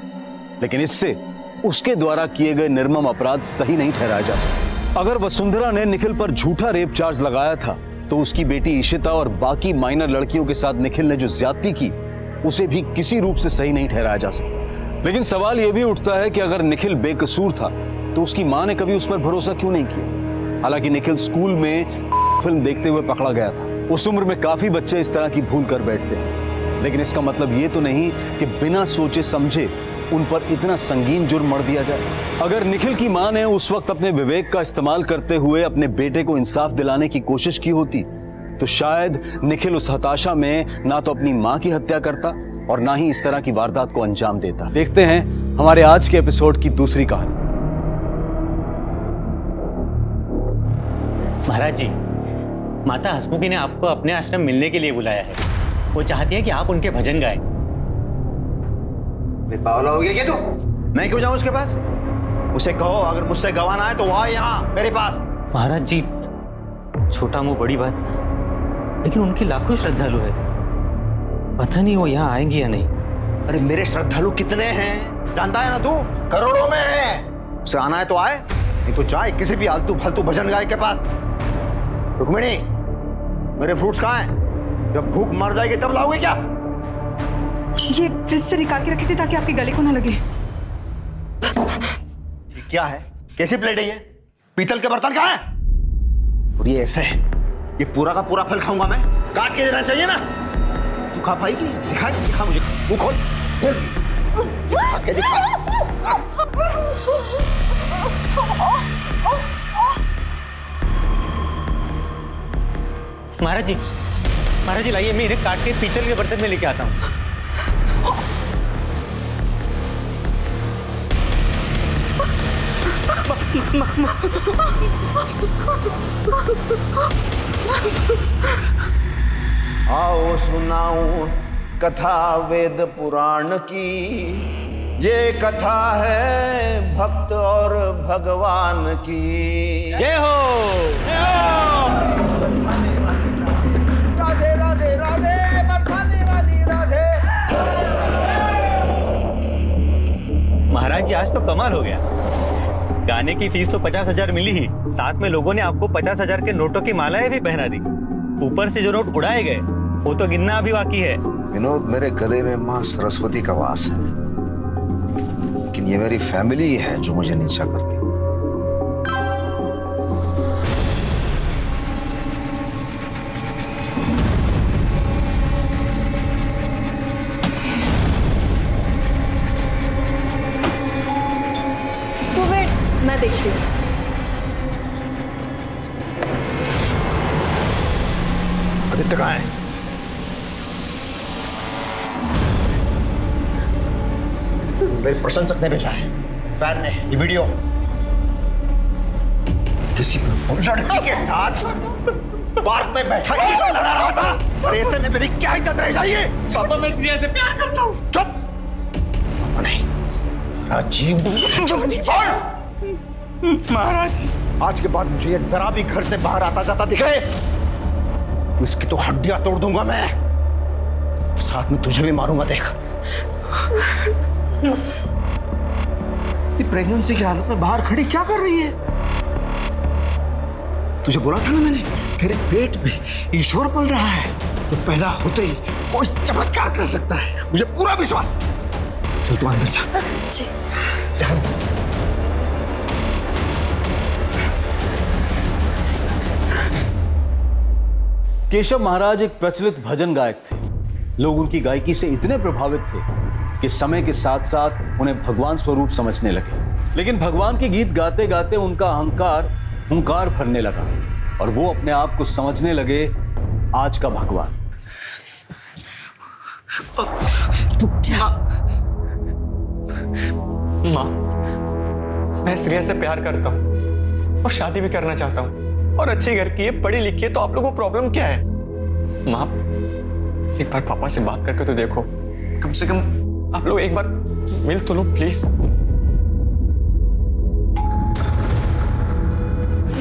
लेकिन इससे उसके द्वारा किए गए निर्मम अपराध सही नहीं ठहराया जा सकता। अगर वसुंधरा ने निखिल पर झूठा रेप चार्ज लगाया था तो उसकी बेटी इशिता और बाकी माइनर लड़कियों के साथ निखिल ने जो ज्यादती की उसे भी किसी रूप से सही नहीं ठहराया जा सकता। लेकिन सवाल यह भी उठता है कि अगर निखिल बेकसूर था तो उसकी मां ने कभी उस पर भरोसा क्यों नहीं किया। हालांकि निखिल स्कूल में फिल्म देखते हुए पकड़ा गया था। उस उम्र में काफी बच्चे इस तरह की भूल कर बैठते हैं, लेकिन इसका मतलब ये तो नहीं कि बिना सोचे समझे उन पर इतना संगीन जुर्म मढ़ दिया जाए। अगर निखिल की मां ने उस वक्त अपने विवेक का इस्तेमाल करते हुए अपने बेटे को इंसाफ दिलाने की कोशिश की होती तो शायद निखिल उस हताशा में ना तो अपनी मां की हत्या करता और ना ही इस तरह की वारदात को अंजाम देता। देखते हैं हमारे आज के एपिसोड की दूसरी कहानी। महाराज जी, माता हसमुखी ने आपको अपने आश्रम मिलने के लिए बुलाया है। वो चाहती है कि आप उनके भजन गाएं। पागल हो गया क्या तू? मैं क्यों जाऊं उसके पास? उसे कहो अगर मुझसे गवाना है तो वो आए यहाँ मेरे पास। महाराज जी, छोटा मुंह बड़ी बात, लेकिन उनकी लाखों श्रद्धालु है, पता नहीं वो यहाँ आएंगी या नहीं। अरे मेरे श्रद्धालु कितने हैं जानता है ना तू? करोड़ों में है। उसे आना है तो आए, नहीं तो जाए किसी भी आलतू फालतू भजन गाय के पास। रुक्मिणी, मेरे फ्रूट्स कहाँ हैं? जब भूख मर जाएगी तब लाओगे क्या? ये फ्रिज से निकाल के रखी थी ताकि आपके गले को ना लगे। क्या है? कैसी प्लेट है ये? पीतल के बर्तन कहाँ है? और ये ऐसे, ये पूरा का पूरा फल खाऊंगा मैं? काट के देना चाहिए ना? तू खा पाएगी? दिखा मुझे, मुंह खोल, खा के दिखा। महाराज जी लाइए, मैं इन्हें काट के पीतल के बर्तन में लेके आता हूँ। आओ सुनाऊं कथा वेद पुराण की, ये कथा है भक्त और भगवान की। जय हो, जय हो। राधे राधे राधे, बरसाने वाली राधे। महाराज जी, आज तो कमाल हो गया। गाने की फीस तो 50,000 मिली ही, साथ में लोगों ने आपको 50,000 के नोटों की मालाएं भी पहना दी। ऊपर से जो नोट उड़ाए गए वो तो गिनना अभी बाकी है। विनोद, मेरे गले में माँ सरस्वती का वास है, लेकिन ये मेरी फैमिली है जो मुझे नीचा करती। तो वेट, मैं देखती हूँ। आदित्य कहाँ है? मेरे प्रशंसक ने भेजा है, फैन ने, ये वीडियो। किसी लड़की के साथ पार्क में बैठा किसी लड़ा रहा था, और ऐसे में मेरी क्या इज्जत रह जाएगी? पापा, मैं श्रेया से प्यार करता हूँ। चुप! पापा नहीं, राजीव। महाराज, आज के बाद मुझे ये जरा भी घर से बाहर आता जाता दिखे, इसकी तो हड्डियां तोड़ दूंगा मैं, साथ में तुझे भी मारूंगा। देख, ये प्रेगनेंसी की हालत में बाहर खड़ी क्या कर रही है? तुझे बोला था ना मैंने, तेरे पेट में ईश्वर पल रहा है, तो पैदा होते ही कोई चमत्कार कर सकता है, मुझे पूरा विश्वास है। चल तू अंदर जा। जी। केशव महाराज एक प्रचलित भजन गायक थे। लोग उनकी गायकी से इतने प्रभावित थे कि समय के साथ साथ उन्हें भगवान स्वरूप समझने लगे। लेकिन भगवान के गीत गाते गाते उनका अहंकार हुंकार भरने लगा और वो अपने आप को समझने लगे आज का भगवान। माँ, मैं श्रेया से प्यार करता हूँ और शादी भी करना चाहता हूँ, और अच्छे घर की है, पढ़ी लिखी है, तो आप लोगों को प्रॉब्लम क्या है? माँ, एक बार पापा से बात करके तो देखो, कम से कम आप लोग एक बार मिल तो लो प्लीज।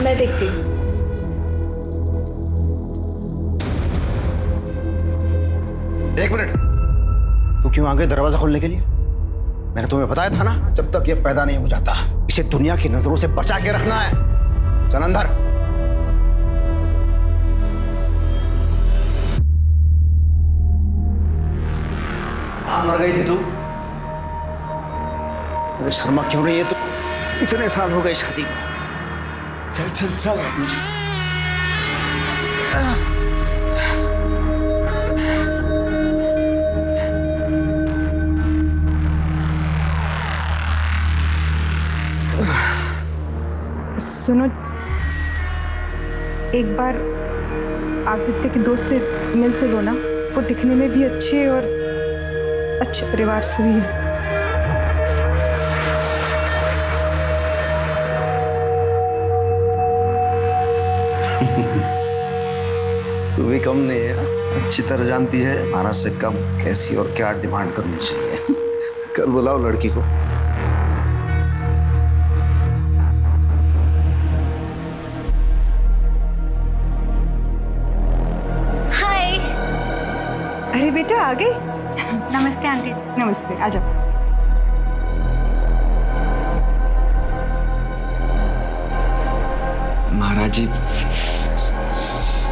मैं देखती हूँ। एक मिनट, तू क्यों आ गई दरवाजा खोलने के लिए? मैंने तुम्हें बताया था ना, जब तक ये पैदा नहीं हो जाता इसे दुनिया की नजरों से बचा के रखना है। चल अंदर। मर गई थी तू? तेरे शर्मा क्यों नहीं है तू? इतने साल हो गए शादी को। चल चल चल मुझे। सुनो, एक बार आदित्य के दोस्त से मिल तो लो ना। वो दिखने में भी अच्छे और अच्छे परिवार से भी है। तू भी कम नहीं है, अच्छी तरह जानती है महाराज से कब कैसी और क्या डिमांड करनी चाहिए। कल बुलाओ लड़की को। हाय। अरे बेटा आ गई। नमस्ते आंटी जी। नमस्ते, आ जाओ। महाराज जी,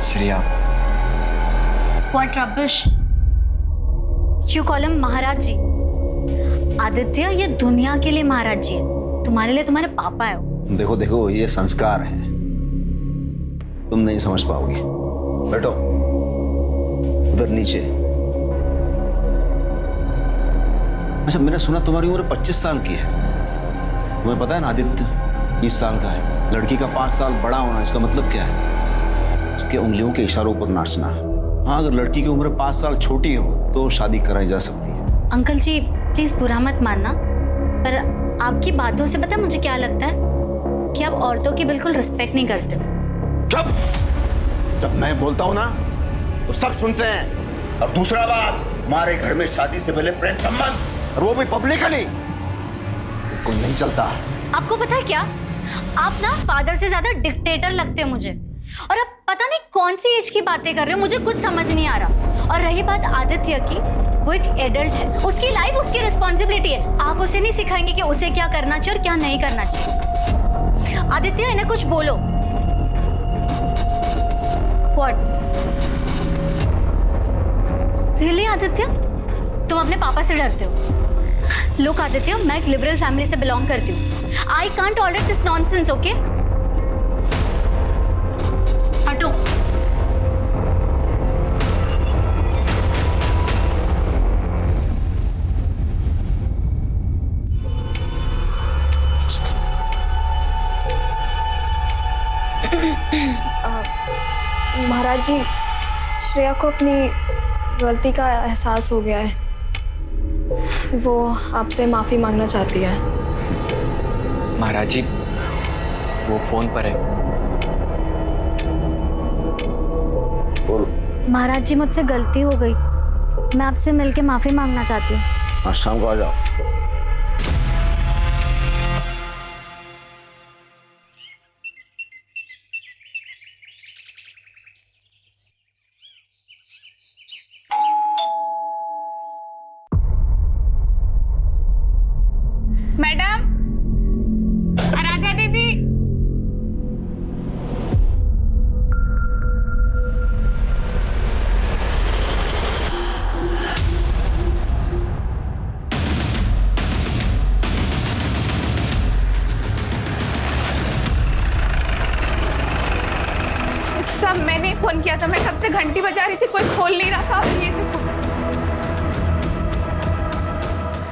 Shreya. What rubbish? You call him महाराज जी? आदित्य ये दुनिया के लिए महाराज जी है, तुम्हारे लिए तुम्हारे पापा है वो। देखो देखो, ये संस्कार है, तुम नहीं समझ पाओगे। बैठो उधर नीचे। अच्छा, मैंने सुना तुम्हारी उम्र 25 साल की है। तुम्हें पता है ना आदित्य 20 साल का है। लड़की का 5 साल बड़ा होना, इसका मतलब क्या है? उसके उंगलियों के इशारों पर नाचना। हाँ, अगर लड़की की उम्र 5 साल छोटी हो तो शादी कराई जा सकती है। अंकल जी प्लीज बुरा मत मानना, पर आपकी बातों से पता है मुझे क्या लगता है कि आप औरतों की बिल्कुल रिस्पेक्ट नहीं करते हो। चुप! जब मैं बोलता हूँ ना तो सब सुनते हैं। अब दूसरा बात, हमारे घर में शादी से पहले प्रेम संबंध, और वो भी पब्लिकली, बिल्कुल नहीं चलता। आपको पता है क्या, आप ना फादर से ज्यादा डिक्टेटर लगते हो मुझे। और अब पता नहीं कौन सी एज की बातें कर रहे हो, मुझे कुछ समझ नहीं आ रहा। और रही बात आदित्य की, वो एक एडल्ट है, उसकी लाइफ उसकी रिस्पॉन्सिबिलिटी है। आप उसे नहीं सिखाएंगे कि उसे क्या करना चाहिए और क्या नहीं करना चाहिए। आदित्य इन्हें कुछ बोलो। व्हाट? रियली आदित्य, तुम अपने पापा से डरते हो? लुक आदित्य, मैं एक लिबरल फैमिली से बिलोंग करती हूँ। I can't tolerate this nonsense, okay? हटो। महाराज जी, श्रेया को अपनी गलती का एहसास हो गया है। वो आपसे माफी मांगना चाहती है। महाराज जी, वो फोन पर है। महाराज जी मुझसे गलती हो गई, मैं आपसे मिलके माफी मांगना चाहती हूँ। आज शाम को आ जाओ। मैडम, आराध्या दीदी। सब मैंने फोन किया था, मैं कब से घंटी बजा रही थी, कोई खोल नहीं रहा था। ये देखो।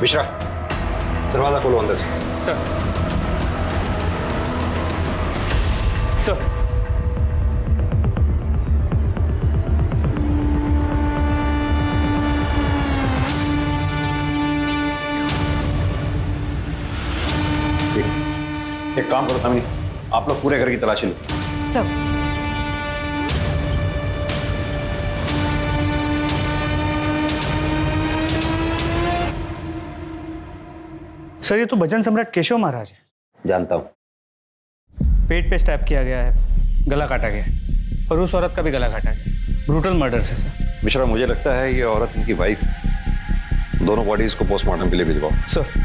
मिश्रा, दरवाजा खोलो अंदर से। सर। सर। एक काम करो तामिनी, आप लोग पूरे घर की तलाशी लो। सब सर ये तो भजन सम्राट केशव महाराज है। जानता हूँ। पेट पे स्टैब किया गया है, गला काटा गया है और उस औरत का भी गला काटा गया। ब्रूटल मर्डर से सर। मिश्रा, मुझे लगता है ये औरत इनकी वाइफ। दोनों बॉडीज को पोस्टमार्टम के लिए भिजवाओ। सर।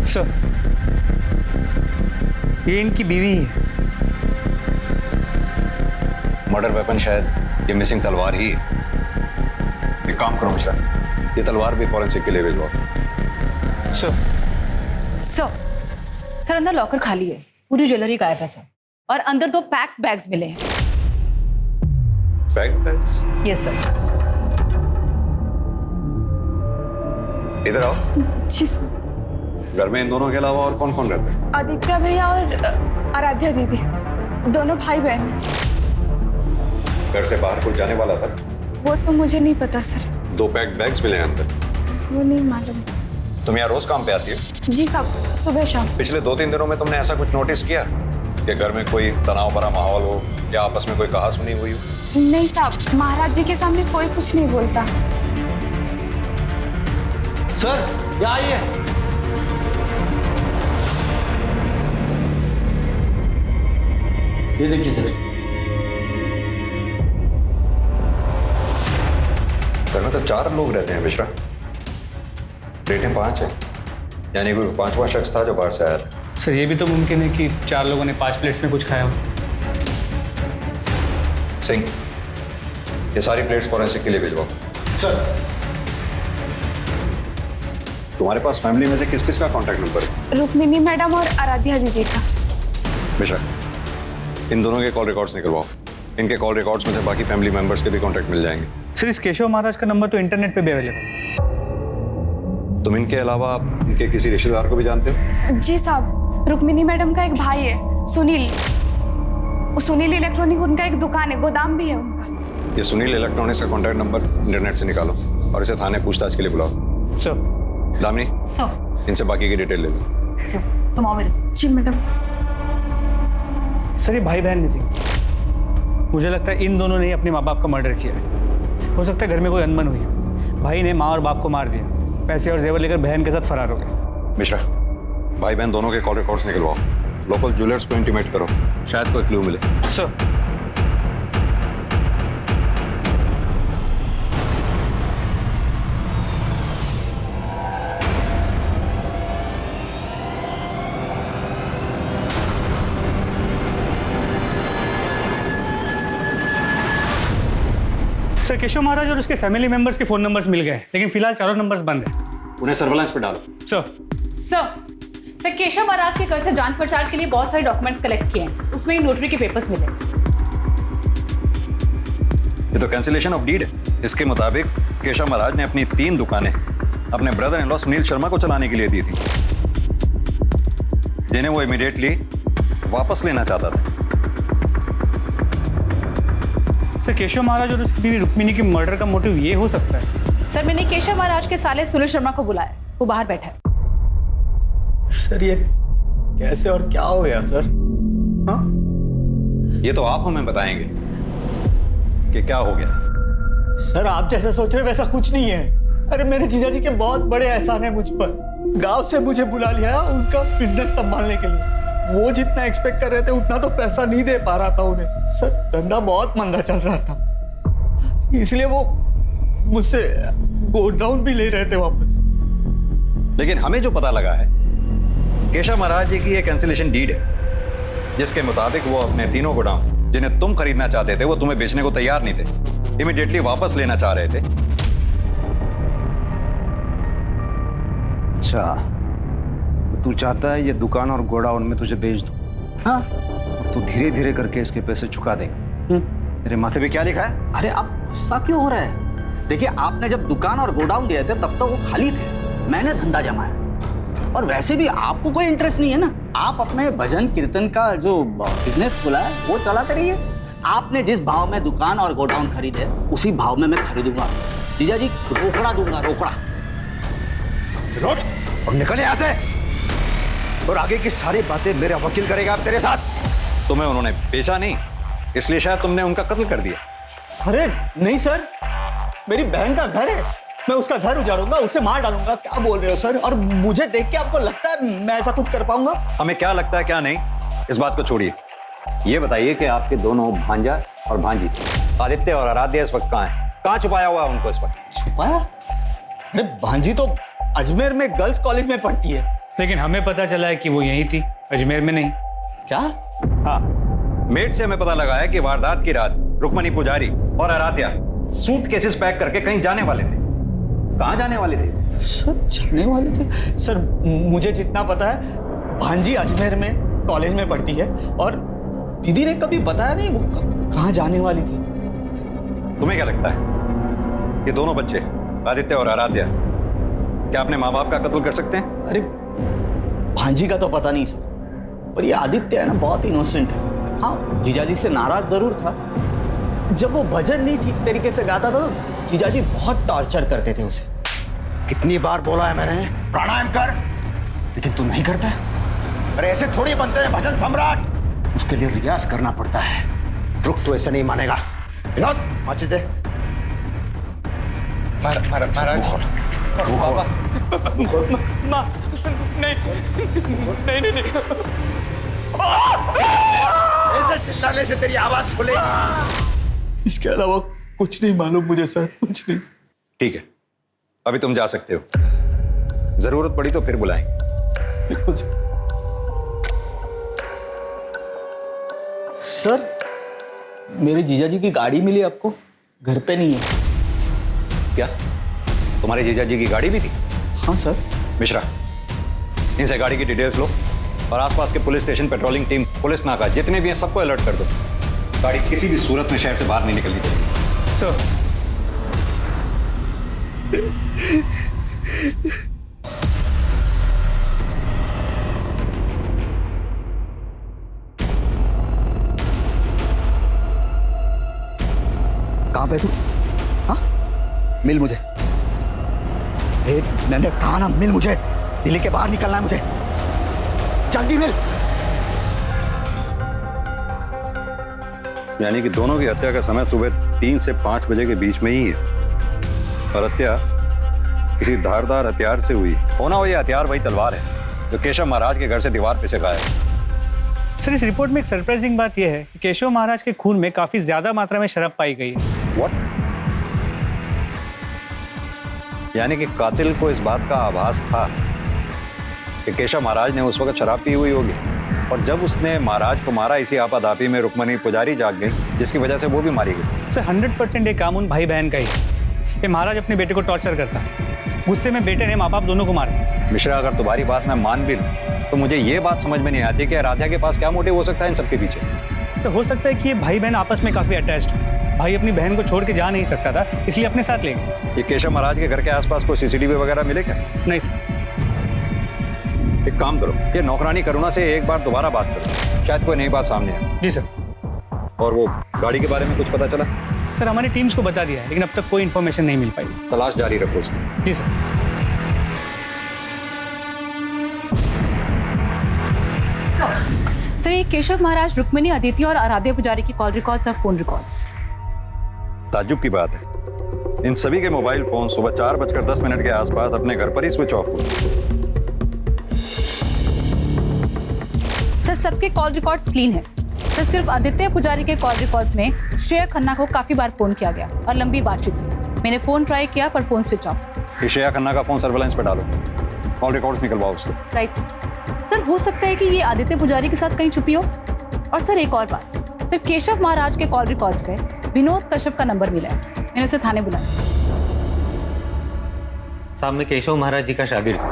सर, ये इनकी बीवी है। मर्डर वेपन शायद ये मिसिंग तलवार ही है। एक काम करो मिश्रा, ये तलवार भी फॉरेंसिक के लिए भिजवाओ। सर अंदर लॉकर खाली है, पूरी ज्वेलरी गायब है सर, और अंदर 2 पैक्ड बैग्स मिले हैं। Packed bags? Yes sir. इधर आओ। जी सर। घर में इन दोनों के अलावा और कौन कौन रहते हैं? आदित्य भैया और आराध्या दीदी, दोनों भाई बहन हैं। घर से बाहर कोई जाने वाला था? वो तो मुझे नहीं पता सर। 2 पैक्ड बैग्स मिले हैं अंदर। वो नहीं मालूम। तुम यहाँ रोज काम पे आती हो? जी साहब, सुबह शाम। पिछले 2-3 दिनों में तुमने ऐसा कुछ नोटिस किया कि घर में कोई तनाव भरा माहौल हो या आपस में कोई कहासुनी हुई हो? नहीं साहब, महाराज जी के सामने कोई कुछ नहीं बोलता। सर यहाँ आइए। ये देखिए सर। घर में तो 4 लोग रहते हैं मिश्रा, प्लेटें 5 हैं, यानी कोई 5वां शख्स था जो बाहर से आया था। सर ये भी तो मुमकिन है कि 4 लोगों ने 5 प्लेट्स में कुछ खाया हो। सिंह, ये सारी प्लेट्स फॉरेंसिक के लिए भिजवाओ। सर। तुम्हारे पास फैमिली में से किस किस का कॉन्टैक्ट नंबर है? रुक्मिनी मैडम और आराध्या दीदी का। मिश्रा, इन दोनों के कॉल रिकॉर्ड्स निकलवाओ। इनके कॉल रिकॉर्ड्स में से बाकी फैमिली मेंबर्स के भी कॉन्टैक्ट मिल जाएंगे। सर इस केशव महाराज का नंबर तो इंटरनेट पे भी अवेलेबल। तुम इनके अलावा इनके किसी रिश्तेदार को भी जानते हो? जी साहब, रुक्मिनी मैडम का एक भाई है, सुनील। सुनील इलेक्ट्रॉनिक, उनका एक दुकान है, गोदाम भी है उनका। ये सुनील इलेक्ट्रॉनिक्स का कॉन्टैक्ट नंबर इंटरनेट से निकालो और इसे थाने पूछताछ के लिए बुलाओ। सर। दामिनी, सर। इनसे बाकी की डिटेल ले लो। सर, तुम आओ मेरे साथ। जी मैडम। सर ये भाई बहन मिसिंग, मुझे लगता है इन दोनों ने ही अपने माँ बाप का मर्डर किया है। हो सकता है घर में कोई अनबन हुई, भाई ने माँ और बाप को मार दिया, पैसे और जेवर लेकर बहन के साथ फरार हो गए। मिश्रा, भाई बहन दोनों के कॉल रिकॉर्ड्स निकलवाओ। लोकल ज्वेलर्स को इंटीमेट करो, शायद कोई क्लू मिले। सर। सर केशव महाराज और उसके फैमिली मेंबर्स के फोन नंबर्स मिल गए, लेकिन फिलहाल 4 नंबर्स बंद है। उन्हें सर्विलांस पे डालो। सर केशव महाराज के घर से जांच पड़ताल के लिए बहुत सारे डॉक्यूमेंट्स कलेक्ट किए हैं, उसमें ही नोटरी के पेपर्स मिले। ये तो कैंसिलेशन ऑफ डीड है। इसके मुताबिक केशव महाराज ने अपनी 3 दुकानें अपने brother in law Sunil Sharma को चलाने के लिए दी थी, जिन्हें वो इमीडिएटली वापस लेना चाहता था। सर केशव महाराज और उसकी बीवी रुक्मिनी की मर्डर का मोटिव ये हो सकता है? सर मैंने केशव महाराज के साले सुनील शर्मा को बुलाया, वो बाहर बैठा है। सर ये कैसे और क्या हो गया सर? हाँ? ये तो आप हमें बताएंगे कि क्या हो गया। सर आप जैसा सोच रहे वैसा कुछ नहीं है। अरे मेरे जीजा जी के बहुत बड़े एहसान है मुझ पर। गांव से मुझे बुला लिया उनका बिजनेस संभालने के लिए। वो जितना एक्सपेक्ट कर रहे थे उतना तो पैसा नहीं दे पा रहा था उन्हें। सर धंधा बहुत मंदा चल रहा था, इसलिए वो मुझसे गोडाउन भी ले रहे थे वापस। लेकिन हमें जो पता लगा है, केशव महाराज जी की एक कैंसिलेशन डीड है, जिसके मुताबिक वो अपने 3 गोडाउन जिन्हें तुम खरीदना चाहते थे वो तुम्हें बेचने को तैयार नहीं थे, इमीडिएटली वापस लेना चाह रहे थे। अच्छा, तू चाहता है ये दुकान और गोडाउन में तुझे बेच दूं? हाँ, तो धीरे धीरे करके इसके पैसे चुका देगा। तेरे माथे पे क्या लिखा है? अरे आप गुस्सा क्यों हो रहे हैं? देखिए आपने जब दुकान और गोडाउन दिए थे तब तो वो खाली थे, मैंने धंधा जमाया। और वैसे भी आपको कोई इंटरेस्ट नहीं है ना, आप अपने भजन कीर्तन का जो बिजनेस खुला है वो चलाते रहिए। आपने जिस भाव में दुकान और गोडाउन खरीदे उसी भाव में मैं खरीदूंगा। जीजा जी रोकड़ा दूंगा, रोकड़ा। लौट और निकल यहाँ से। और आगे की सारी बातें मेरा वकील करेगा अब तेरे साथ। तुम्हें उन्होंने बेचा नहीं, इसलिए शायद तुमने उनका कत्ल कर दिया। अरे नहीं सर, मेरी बहन का घर है, मैं उसका घर उजाड़ूंगा, उसे मार डालूंगा। क्या बोल रहे हो सर? और मुझे देख के आपको लगता है मैं ऐसा कुछ कर पाऊंगा? हमें क्या लगता है क्या नहीं, इस बात को छोड़िए। ये बताइए कि आपके दोनों भांजा और भांजी आदित्य और आराध्य इस वक्त कहाँ हैं? कहाँ छुपाया हुआ है उनको इस वक्त? छुपाया? अरे भांजी तो अजमेर में गर्ल्स कॉलेज में पढ़ती है। लेकिन हमें पता चला है कि वो यहीं थी, अजमेर में नहीं। क्या? हाँ, मेट से हमें पता लगा है कि वारदात की रात रुक्मणी पुजारी और आराध्या सूटकेसेस पैक करके कहीं जाने वाले थे। कहाँ जाने वाले थे? सर जाने वाले थे? सर मुझे जितना पता है भांजी अजमेर में कॉलेज में पढ़ती है और दीदी ने कभी बताया नहीं वो कहाँ जाने वाली थी। तुम्हें क्या लगता है ये दोनों बच्चे आदित्य और आराध्या क्या अपने माँ बाप का कत्ल कर सकते हैं? अरे भांजी का तो पता नहीं सर, पर ये आदित्य है ना बहुत इनोसेंट है। हाँ, जीजाजी से नाराज जरूर था। जब वो भजन नहीं ठीक तरीके से गाता था तो जीजाजी बहुत टॉर्चर करते थे उसे। कितनी बार बोला है मैंने प्राणायाम कर, लेकिन तू नहीं करता है। अरे ऐसे थोड़ी बनते हैं भजन सम्राट, उसके लिए रियाज करना पड़ता है। रुक, तो ऐसे नहीं मानेगा। विनोद माचिस दे। महाराज बाबा नहीं ऐसे चिल्लाने से तेरी आवाज खुलेगी। इसके अलावा कुछ नहीं मालूम मुझे सर, कुछ नहीं। ठीक है, अभी तुम जा सकते हो, जरूरत पड़ी तो फिर बुलाएंगे। बिल्कुल सर। मेरे जीजाजी की गाड़ी मिली आपको, घर पे नहीं है। क्या तुम्हारे जीजाजी की गाड़ी भी थी? हाँ सर। मिश्रा, इनसे गाड़ी की डिटेल्स लो और आसपास के police station, patrolling team, police नाका जितने भी हैं सबको अलर्ट कर दो। गाड़ी किसी भी सूरत में शहर से बाहर नहीं निकलनी चाहिए। सर कहां पे तू? हाँ, मिल मुझे। मैंने कहा ना मिल मुझे, दिल्ली के बाहर निकलना है मुझे, जल्दी मिल। यानी कि दोनों की हत्या का समय सुबह 3 से 5 बजे के बीच में ही है और हत्या किसी धारदार हथियार से हुई होना। वो ये हथियार वही तलवार है जो केशव महाराज के घर से दीवार पे से गायब है। सर, इस रिपोर्ट में एक सरप्राइजिंग बात यह है कि केशव महाराज के खून में काफी ज्यादा मात्रा में शराब पाई गई है। What? यानी कि कातिल को इस बात का आभास था कि केशव महाराज ने उस वक्त शराब पी हुई होगी और जब उसने महाराज को मारा इसी आपाधापी में रुक्मणी पुजारी जाग गई, जिसकी वजह से वो भी मारी गई। सर 100% ये काम उन भाई बहन का ही है। ये महाराज अपने बेटे को टॉर्चर करता, गुस्से में बेटे ने माँ बाप दोनों को मारा। मिश्रा, अगर तुम्हारी बात मैं मान भी लूं तो मुझे ये बात समझ में नहीं आती कि आराध्या के पास क्या मोटिव हो सकता है इन सबके पीछे। तो हो सकता है कि ये भाई बहन आपस में काफी अटैच्ड है। भाई अपनी बहन को छोड़ के जा नहीं सकता था, इसलिए अपने साथ ले गए। ये केशव महाराज के घर के आसपास कोई सीसीटीवी वगैरह मिले क्या? नहीं सर। एक काम करो, ये नौकरानी करुणा से एक बार दोबारा बात करो, शायद कोई नई बात सामने आए। जी सर। और वो गाड़ी के बारे में कुछ पता चला? सर हमारी टीम्स को बता दिया है, लेकिन अब तक कोई इन्फॉर्मेशन नहीं मिल पाई। तलाश जारी रखो उसकी। जी सर। सर, ये केशव महाराज, रुक्मिणी, आदित्य और आराध्य पुजारी की कॉल रिकॉर्ड्स और फोन रिकॉर्ड्स। ताज्जुब की बात है, इन सभी के मोबाइल फोन सुबह 4:10 के आसपास अपने घर पर ही स्विच ऑफ हुए। सर सबके कॉल रिकॉर्ड्स क्लीन है। सर सिर्फ आदित्य पुजारी के कॉल रिकॉर्ड्स में श्रेया खन्ना को काफी बार फोन किया गया और लंबी बातचीत हुई। मैंने फोन ट्राई किया पर phone switch off. Shreya Khanna का फोन सर्वेलेंस पे डालो, कॉल रिकॉर्ड्स निकलवाओ उसके। Right sir. हो सकता है कि ये आदित्य पुजारी के साथ कहीं छुपी हो। और सर एक और बात, सर केशव महाराज के कॉल रिकॉर्ड्स पे विनोद कश्यप का नंबर मिला है। मैंने उसे थाने बुलाया। साहब, मैं केशव महाराज जी का शागिर्द हूँ।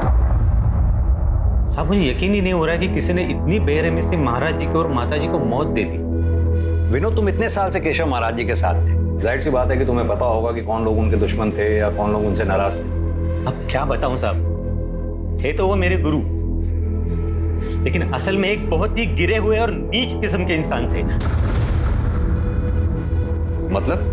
साहब, मुझे यकीन ही नहीं हो रहा है कि किसी ने इतनी बेरहमी से महाराज जी को और माता जी को मौत दे दी। विनोद, तुम इतने साल से केशव महाराज जी के साथ थे, जाहिर सी बात है कि तुम्हें पता होगा कि कौन लोग उनके दुश्मन थे या कौन लोग उनसे नाराज थे। अब क्या बताऊं साहब, थे तो वो मेरे गुरु, लेकिन असल में एक बहुत ही गिरे हुए और नीच किस्म के इंसान थे। मतलब?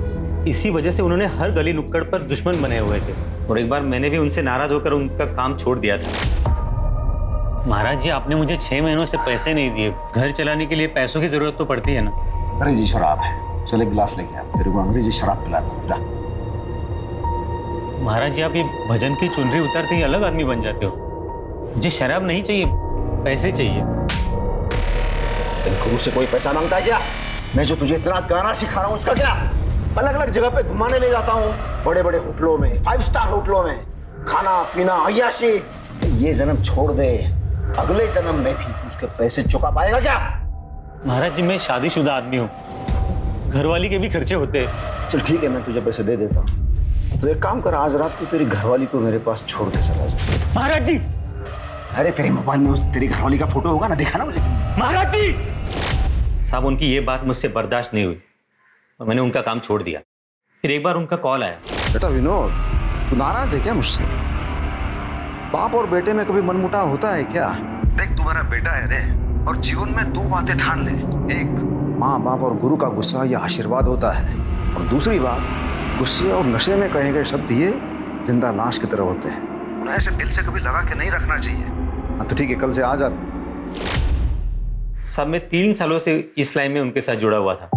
इसी वजह से उन्होंने हर गली नुक्कड़ पर दुश्मन बने हुए थे और एक बार मैंने भी उनसे नाराज होकर उनका काम छोड़ दिया था। महाराज जी, आपने मुझे 6 महीनों से पैसे नहीं दिए। घर चलाने के लिए पैसों की जरूरत तो पड़ती है ना। अरे जी शराब है, चल एक गिलास लेके आ, तेरे को अंग्रेजी शराब पिला दूं, जा। महाराज जी, आप ये भजन की चुनरी उतारते ही अलग आदमी बन जाते हो। मुझे शराब नहीं चाहिए, पैसे चाहिए। तेरे गुरु से कोई पैसा मांगता है क्या? मैं जो तुझे इतना गाना सिखा रहा हूँ उसका क्या? अलग अलग जगह पे घुमाने ले जाता हूँ, बड़े बड़े होटलों में, 5 स्टार होटलों में, खाना पीना अय्याशी। ये जन्म छोड़ दे, अगले जन्म में भी तू उसके पैसे चुका पाएगा क्या? महाराज जी, मैं शादीशुदा आदमी हूँ, घरवाली के भी खर्चे होते हैं। चल ठीक है, मैं तुझे पैसे दे देता हूँ। तो एक काम कर, आज रात को तेरी घरवाली को मेरे पास छोड़ के चला जा। महाराज जी! अरे तेरे मोबाइल में उस तेरी घरवाली का फोटो होगा ना, दिखा ना मुझे। महाराज जी! साहब, उनकी ये बात मुझसे बर्दाश्त नहीं हुई और मैंने उनका काम छोड़ दिया। फिर एक बार उनका कॉल आया। बेटा विनोद, तू नाराज है क्या मुझसे? बाप और बेटे में कभी मनमुटाव होता है क्या? देख, तू मेरा बेटा है रे, और जीवन में 2 बातें ठान ले। एक, माँ बाप और गुरु का गुस्सा ये आशीर्वाद होता है, और दूसरी बात, गुस्से और नशे में कहे गए शब्द ये जिंदा लाश की तरह होते हैं। उन्हें ऐसे दिल से कभी लगा के नहीं रखना चाहिए। हाँ तो ठीक है, कल से आ जा। साहब, मैं 3 सालों से इस लाइन में उनके साथ जुड़ा हुआ था।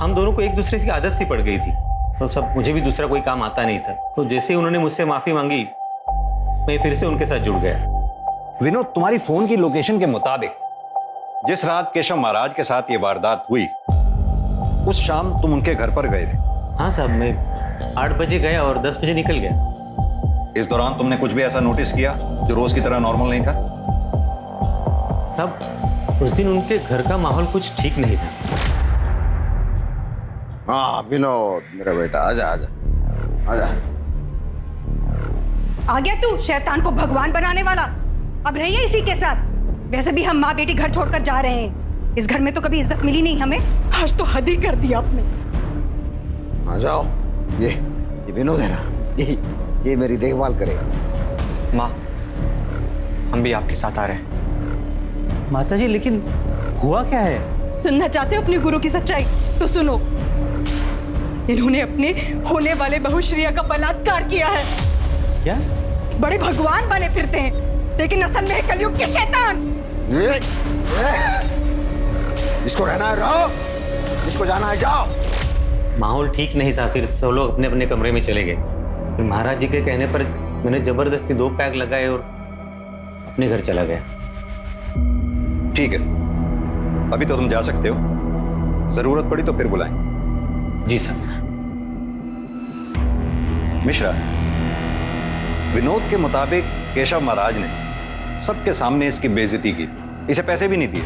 हम दोनों को एक दूसरे की आदत सी पड़ गई थी, तो सब मुझे भी दूसरा कोई काम आता नहीं था। तो जैसे ही उन्होंने मुझसे माफी मांगी, मैं फिर से उनके साथ जुड़ गया। विनोद, तुम्हारी फोन की लोकेशन के मुताबिक जिस रात केशव महाराज के साथ ये वारदात हुई, उस शाम तुम उनके घर पर गए थे। हाँ साहब, मैं 8 बजे गया और 10 बजे निकल गया। इस दौरान तुमने कुछ भी ऐसा नोटिस किया जो रोज की तरह नॉर्मल नहीं था? साहब, उस दिन उनके घर का माहौल कुछ ठीक नहीं था। हाँ विनोद मेरा बेटा, आजा आजा आजा। आ गया तू शैतान को भगवान बनाने वाला। अब रहिए इसी के साथ। वैसे भी हम माँ बेटी घर छोड़कर जा रहे हैं। इस घर में तो कभी इज्जत मिली नहीं हमें, आज तो हद ही कर दिया आपने। आ जाओ, ये विनोद है ना, ये मेरी देखभाल करेगा। माँ, हम भी आपके साथ आ रहे हैं। माताजी, लेकिन हुआ क्या है? सुनना चाहते हो अपने गुरु की सच्चाई? तो सुनो। इन्होंने अपने होने वाले बहुश्रिया का बलात्कार किया है। क्या? बड़े भगवान बने फिरते हैं, लेकिन असल में है कलयुग के शैतान। जिसको रहना है रहो, जिसको जाना है जाओ। माहौल ठीक नहीं था, फिर सब लोग अपने अपने कमरे में चले गए। फिर महाराज जी के कहने पर मैंने जबरदस्ती 2 पैक लगाए और अपने घर चला गया। ठीक है, अभी तो तुम जा सकते हो, जरूरत पड़ी तो फिर बुलाएं। जी साहब। मिश्रा, विनोद के मुताबिक केशव महाराज ने सबके सामने इसकी बेइज्जती की थी, इसे पैसे भी नहीं दिए।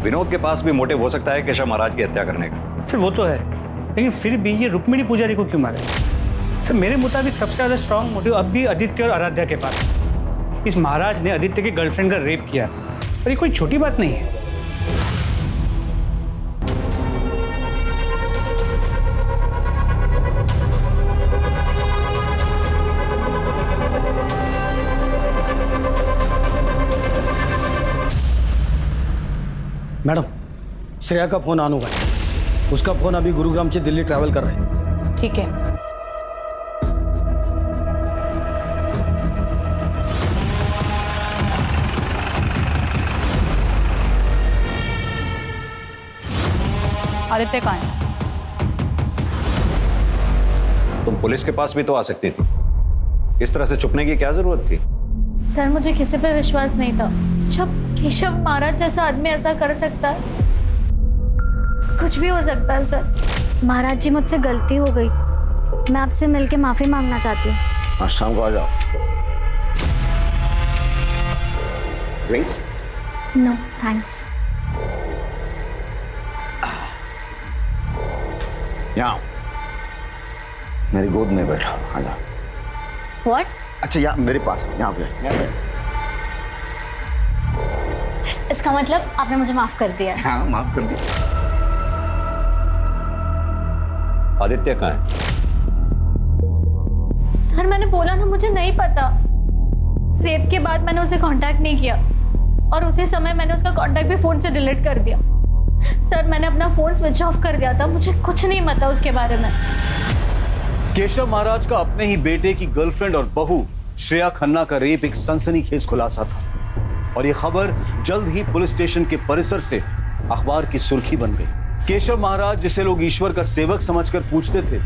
विनोद के पास भी मोटिव हो सकता है केशव महाराज की हत्या करने का। सर वो तो है, लेकिन फिर भी ये रुक्मिणी पुजारी को क्यों मारे? सर मेरे मुताबिक सबसे ज्यादा स्ट्रांग मोटिव अब भी आदित्य और आराध्या के पास। इस महाराज ने आदित्य के गर्लफ्रेंड का रेप किया था, और ये कोई छोटी बात नहीं है। मैडम, श्रेया का फोन ऑन हुआ है। उसका फोन अभी गुरुग्राम से दिल्ली ट्रैवल कर रहे हैं। ठीक है। आदित्य कहाँ है? तुम पुलिस के पास भी तो आ सकती थी, इस तरह से छुपने की क्या जरूरत थी? सर मुझे किसी पे विश्वास नहीं था। जब केशव महाराज जैसा आदमी ऐसा कर सकता है, कुछ भी हो सकता है सर। महाराज जी, मुझसे गलती हो गई, मैं आपसे मिलके माफी मांगना चाहती हूँ। आज शाम को आ जाओ। ड्रिंक्स? No thanks. यहाँ मेरी गोद में बैठा, आ जाओ। What? अच्छा यहाँ मेरे पास, यहाँ पे। इसका मतलब आपने मुझे माफ कर दिया है? हाँ, माफ कर दिया। आदित्य कहाँ है? सर मैंने बोला ना, मुझे नहीं पता। रेप के बाद मैंने उसे कांटेक्ट नहीं किया, और उसी समय मैंने उसका कांटेक्ट भी फोन से डिलीट कर दिया। सर मैंने अपना फोन स्विच ऑफ कर दिया था, मुझे कुछ नहीं पता उसके बारे में। केशव महाराज का अपने ही बेटे की गर्लफ्रेंड और बहू श्रेया खन्ना का रेप एक सनसनीखेज खुलासा था और यह खबर जल्द ही पुलिस स्टेशन के परिसर से अखबार की सुर्खी बन गई। केशव महाराज, जिसे लोग ईश्वर का सेवक समझकर पूछते थे,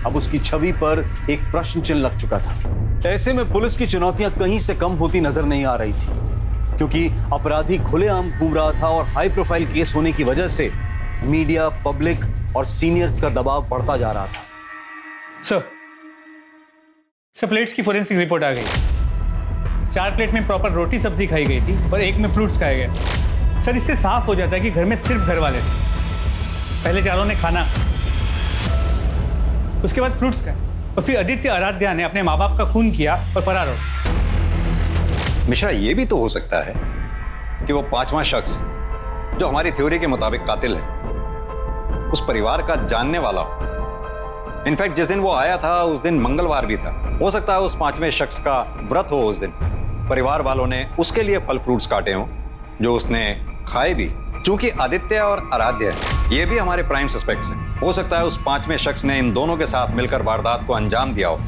अब उसकी छवि पर एक प्रश्न चिन्ह लग चुका था। ऐसे में पुलिस की चुनौतियां कहीं से कम होती नजर नहीं आ रही थी, क्योंकि अपराधी खुलेआम घूम रहा था और हाई प्रोफाइल केस होने की वजह से मीडिया, पब्लिक और सीनियर्स का दबाव बढ़ता जा रहा था। सर प्लेट्स की फोरेंसिक रिपोर्ट आ गई। 4 प्लेट में प्रॉपर रोटी सब्जी खाई गई थी और 1 में फ्रूट्स खाए गए। सर, इससे साफ हो जाता है कि घर में सिर्फ घर वाले थे। पहले चारों ने खाना, उसके बाद फ्रूट्स खाए और फिर आदित्य आराध्या ने अपने माँ बाप का खून किया और फरार हो। मिश्रा, ये भी तो हो सकता है कि वो 5वां शख्स जो हमारी थ्योरी के मुताबिक कातिल है उस परिवार का जानने वाला हो। इनफैक्ट जिस दिन वो आया था उस दिन मंगलवार भी था। हो सकता है उस 5वें शख्स का व्रत हो। उस दिन परिवार वालों ने उसके लिए फल फ्रूट्स काटे हों जो उसने खाए भी। चूंकि आदित्य और आराध्य ये भी हमारे प्राइम सस्पेक्ट्स हैं, हो सकता है उस 5वें शख्स ने इन दोनों के साथ मिलकर वारदात को अंजाम दिया हो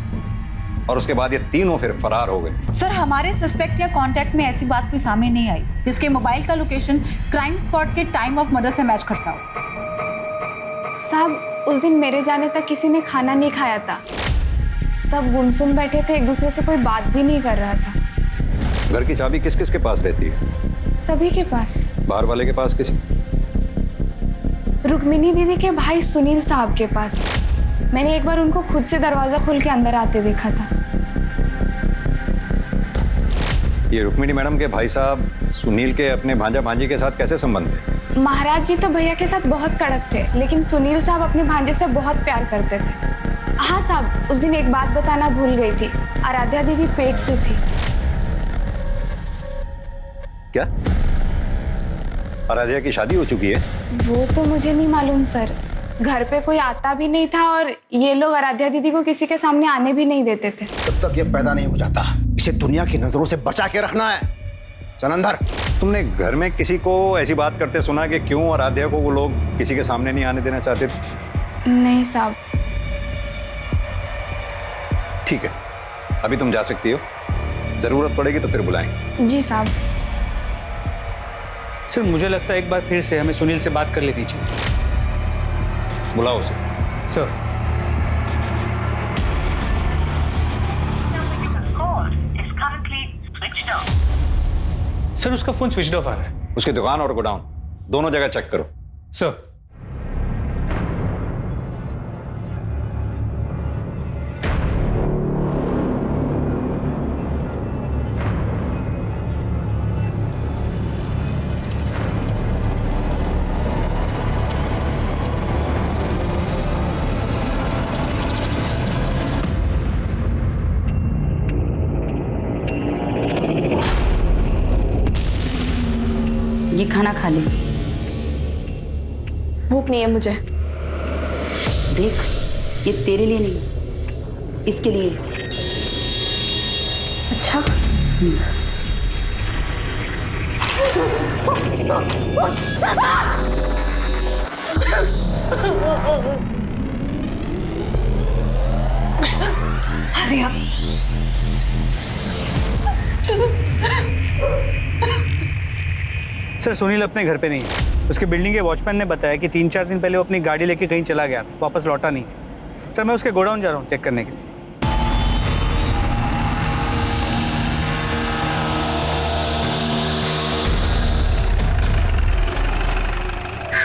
और उसके बाद ये तीनों फिर फरार हो गए। सर, हमारे सस्पेक्ट या कांटेक्ट में ऐसी बात कोई सामने नहीं आई जिसके मोबाइल का लोकेशन क्राइम स्पॉट के टाइम ऑफ मर्डर से मैच करता हो। साहब, उस दिन मेरे जाने तक किसी ने खाना नहीं खाया था। सब गुमसुम बैठे थे, एक दूसरे से कोई बात भी नहीं कर रहा था। घर की चाबी किस किस के पास रहती है? सभी के पास। बाहर वाले के पास किसी? रुक्मिनी दीदी के भाई सुनील साहब के पास। मैंने एक बार उनको खुद से दरवाजा खोल के अंदर आते देखा था। ये रुक्मिनी मैडम के भाई साहब सुनील के अपने भांजा भांजी के साथ कैसे संबंध थे? महाराज जी तो भैया के साथ बहुत कड़क थे, लेकिन सुनील साहब अपने भांजे से बहुत प्यार करते थे। हाँ साहब, उस दिन एक बात बताना भूल गई थी। आराध्या दीदी पेट से थी। क्या आराध्या की शादी हो चुकी है? वो तो मुझे नहीं मालूम सर। घर पे कोई आता भी नहीं था और ये लोग आराध्या दीदी को किसी के सामने आने भी नहीं देते थे। जब तक ये पैदा नहीं हो जाता, इसे दुनिया की नजरों से बचा के रखना है। चल अंदर। तुमने घर में किसी को ऐसी बात करते सुना कि क्यों आराध्या को वो लोग किसी के सामने नहीं आने देना चाहते? नहीं साहब। ठीक है, अभी तुम जा सकती हो। जरूरत पड़ेगी तो फिर बुलाएंगे। जी साहब। सर, मुझे लगता है एक बार फिर से हमें सुनील से बात कर लेनी चाहिए। बुलाओ उसे। सर। सर, उसका फोन स्विच ऑफ आ रहा है। उसकी दुकान और गोडाउन दोनों जगह चेक करो। सर। ये खाना खा ले। भूख नहीं है मुझे। देख, ये तेरे लिए नहीं, इसके लिए। अच्छा। अरे अब सर, सुनील अपने घर पे नहीं है। उसके बिल्डिंग के वॉचमैन ने बताया कि 3-4 दिन पहले वो अपनी गाड़ी लेके कहीं चला गया, वापस लौटा नहीं। सर, मैं उसके गोडाउन जा रहा हूँ चेक करने के लिए।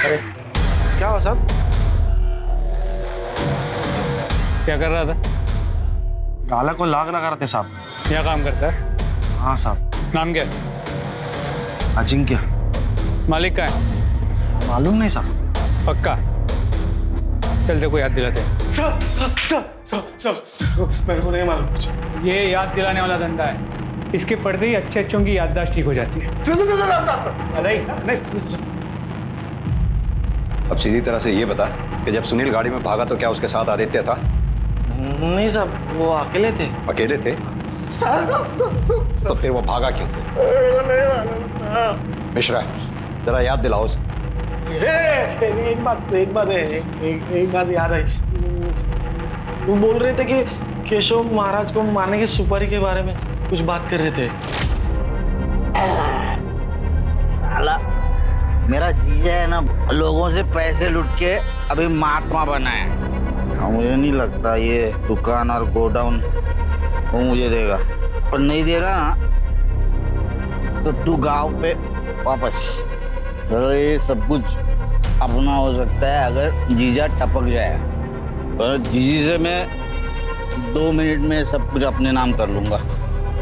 अरे क्या हुआ साहब? क्या कर रहा था? गाला को लाग लगा रहे थे साहब। क्या काम करता है? हाँ साहब। नाम क्या? अजिंक्य। मालिक का है? मालूम नहीं साहब। पक्का? चल देखो याद दिलाते हैं। मेरे को नहीं मालूम कुछ। ये याद दिलाने वाला धंधा है। इसके पढ़ते ही अच्छे अच्छों की याददाश्त ठीक हो जाती है। अब सीधी तरह से ये बता कि जब सुनील गाड़ी में भागा तो क्या उसके साथ आदित्य था? नहीं साहब, वो अकेले थे। अकेले थे? तो फिर वो भागा क्यों? मिश्रा, जरा याद दिलाओ उसे। एक बात याद आई। वो बोल रहे थे कि केशव महाराज को मारने की सुपारी के बारे में कुछ बात कर रहे थे। साला मेरा जीजा है ना, लोगों से पैसे लूट के अभी महात्मा बना है। मुझे नहीं लगता ये दुकान और गोडाउन वो मुझे देगा, और नहीं देगा ना तो तू गांव पे वापस। तो ये सब कुछ अपना हो सकता है अगर जीजा टपक जाए, और जीजी से मैं 2 मिनट में सब कुछ अपने नाम कर लूंगा।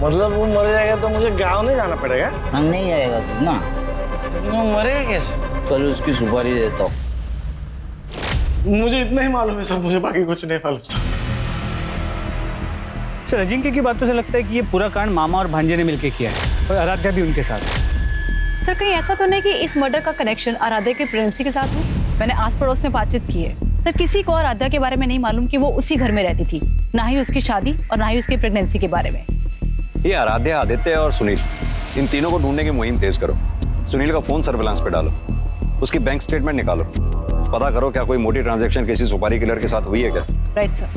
मतलब वो मर जाएगा तो मुझे गांव नहीं जाना पड़ेगा? हाँ, नहीं जाएगा तू ना। वो मरेगा कैसे? कल उसकी सुपारी देता हूँ। मुझे इतना ही मालूम है सर, मुझे बाकी कुछ नहीं मालूम सर। सर अजिंक्य की बातों से लगता है कि ये पूरा कांड मामा और भांजे ने मिलकर किया है, और आराध्या भी उनके साथ है। सर कहीं ऐसा तो नहीं कि इस मर्डर का कनेक्शन आराध्या के प्रेगनेंसी के साथ हो? मैंने आस पड़ोस में बातचीत की है सर, किसी को आराध्या के बारे में नहीं मालूम कि वो उसी घर में रहती थी, ना ही उसकी शादी और ना ही उसकी प्रेगनेंसी के बारे में। ये आराध्या, आदित्य और सुनील, इन तीनों को ढूंढने की मुहिम तेज करो। सुनील का फोन सर्विलांस पे डालो, उसकी बैंक स्टेटमेंट निकालो, पता करो क्या कोई मोटी ट्रांजैक्शन किसी सुपारी किलर के साथ हुई है क्या। Right sir.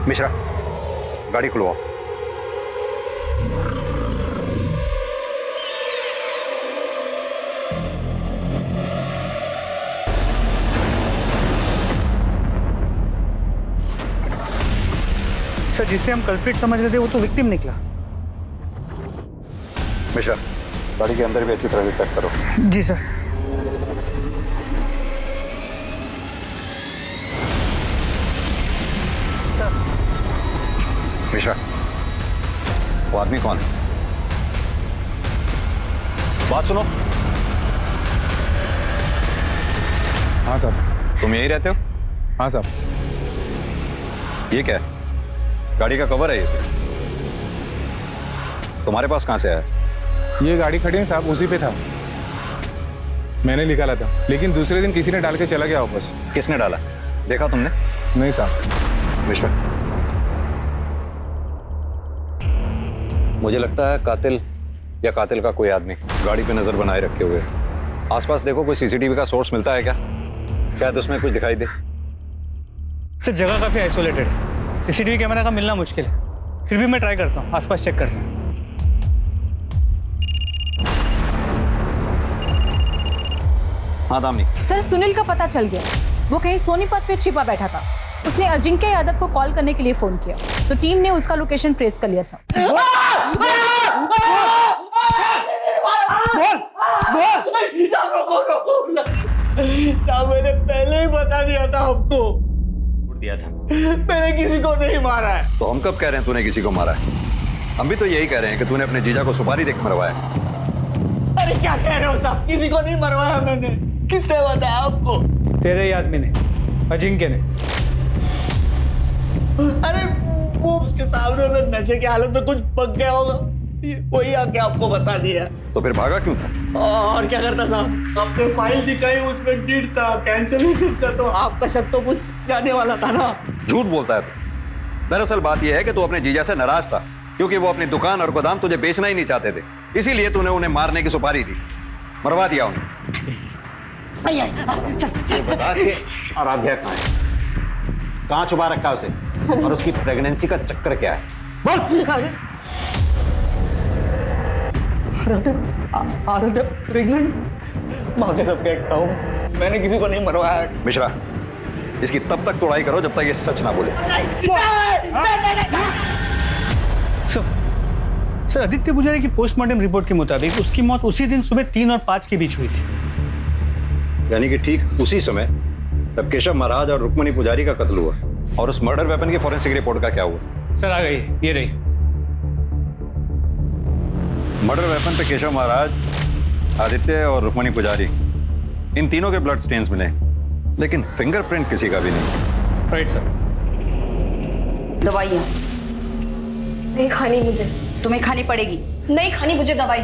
मिश्रा, गाड़ी खुलवाओ। सर जिसे हम कल्प्रिट समझ रहे थे वो तो विक्टिम निकला। मिश्रा, गाड़ी के अंदर भी अच्छी तरह से चेक करो। जी सर। मिश्रा, वो आदमी कौन है? बात सुनो। हाँ सर। तुम यहीं रहते हो? हाँ सर। ये क्या है? गाड़ी का कवर है ये? तुम्हारे पास कहाँ से आया? ये गाड़ी खड़ी है साहब, उसी पे था। मैंने निकाला था, लेकिन दूसरे दिन किसी ने डाल के चला गया वापस। किसने डाला? देखा तुमने? नहीं साहब। मिश्रा, मुझे लगता है कातिल या कातिल का कोई आदमी गाड़ी पे नजर बनाए रखे हुए है। आसपास देखो, कोई सीसीटीवी का सोर्स मिलता है क्या? शायद उसमें कुछ दिखाई दे। सर जगह काफी आइसोलेटेड है, सीसीटीवी कैमरा का मिलना मुश्किल है, फिर भी मैं ट्राई करता हूँ आसपास चेक करने। हाँ दामिनी। सर सुनील का पता चल गया, वो कहीं सोनीपत पे छिपा बैठा था। उसने अजिंक्य यादव को कॉल करने के लिए फोन किया, तो टीम ने उसका लोकेशन ट्रेस कर लिया सर। साहब मैंने पहले ही बता दिया था आपको। दिया था। मैंने किसी को नहीं मारा है। तो हम कब कह रहे हैं तूने किसी को मारा है? हम भी तो यही कह रहे हैं कि तूने अपने जीजा को सुपारी देकर मरवाया। अरे क्या कह रहे हो साहब? किसी को नहीं मरवाया मैंने। किसने बताया आपको? तेरे ही आदमी ने, अजिंक्य ने। अरे वो उसके सामने में नशे की हालत में कुछ पक गया होगा, वही आके आपको बता दिया। तो फिर भागा क्यों था? और क्या करता साहब? आपने फाइल दिखाई, उसमें डेट था, कैंसिलेशन का, तो आपका शक तो कुछ जाने वाला था ना। झूठ बोलता है तू। दरअसल बात यह है कि तू अपने जीजा से नाराज था, क्योंकि वो अपनी दुकान और गोदाम तुझे बेचना ही नहीं चाहते थे, इसीलिए तूने उन्हें मारने की सुपारी दी, मरवा दिया उन्हें। ये बता कि आराध्या कहाँ है? कहाँ छुपा रखा है उसे? और उसकी प्रेगनेंसी का चक्कर क्या है? बोल। आराध्या प्रेग्नेंट? माँ के सब कहता हूँ, मैंने किसी को नहीं मरवाया। मिश्रा, इसकी तब तक तोड़ाई करो जब तक ये सच ना बोले। सर आदित्य पुजारी की पोस्टमार्टम रिपोर्ट के मुताबिक उसकी मौत उसी दिन सुबह 3 और 5 के बीच हुई थी। यानी कि ठीक उसी समय जब केशव महाराज और रुक्मणी पुजारी का कत्ल हुआ। और उस मर्डर वेपन की फॉरेंसिक रिपोर्ट का क्या हुआ? सर आ गई, ये रही। मर्डर वेपन पे केशव महाराज, आदित्य और रुक्मणी पुजारी, इन तीनों के ब्लड स्टेन्स मिले, लेकिन फिंगरप्रिंट किसी का भी नहीं। Right sir. दवाइयाँ नहीं खानी मुझे। तुम्हें खानी पड़ेगी। नहीं खानी मुझे दवाई।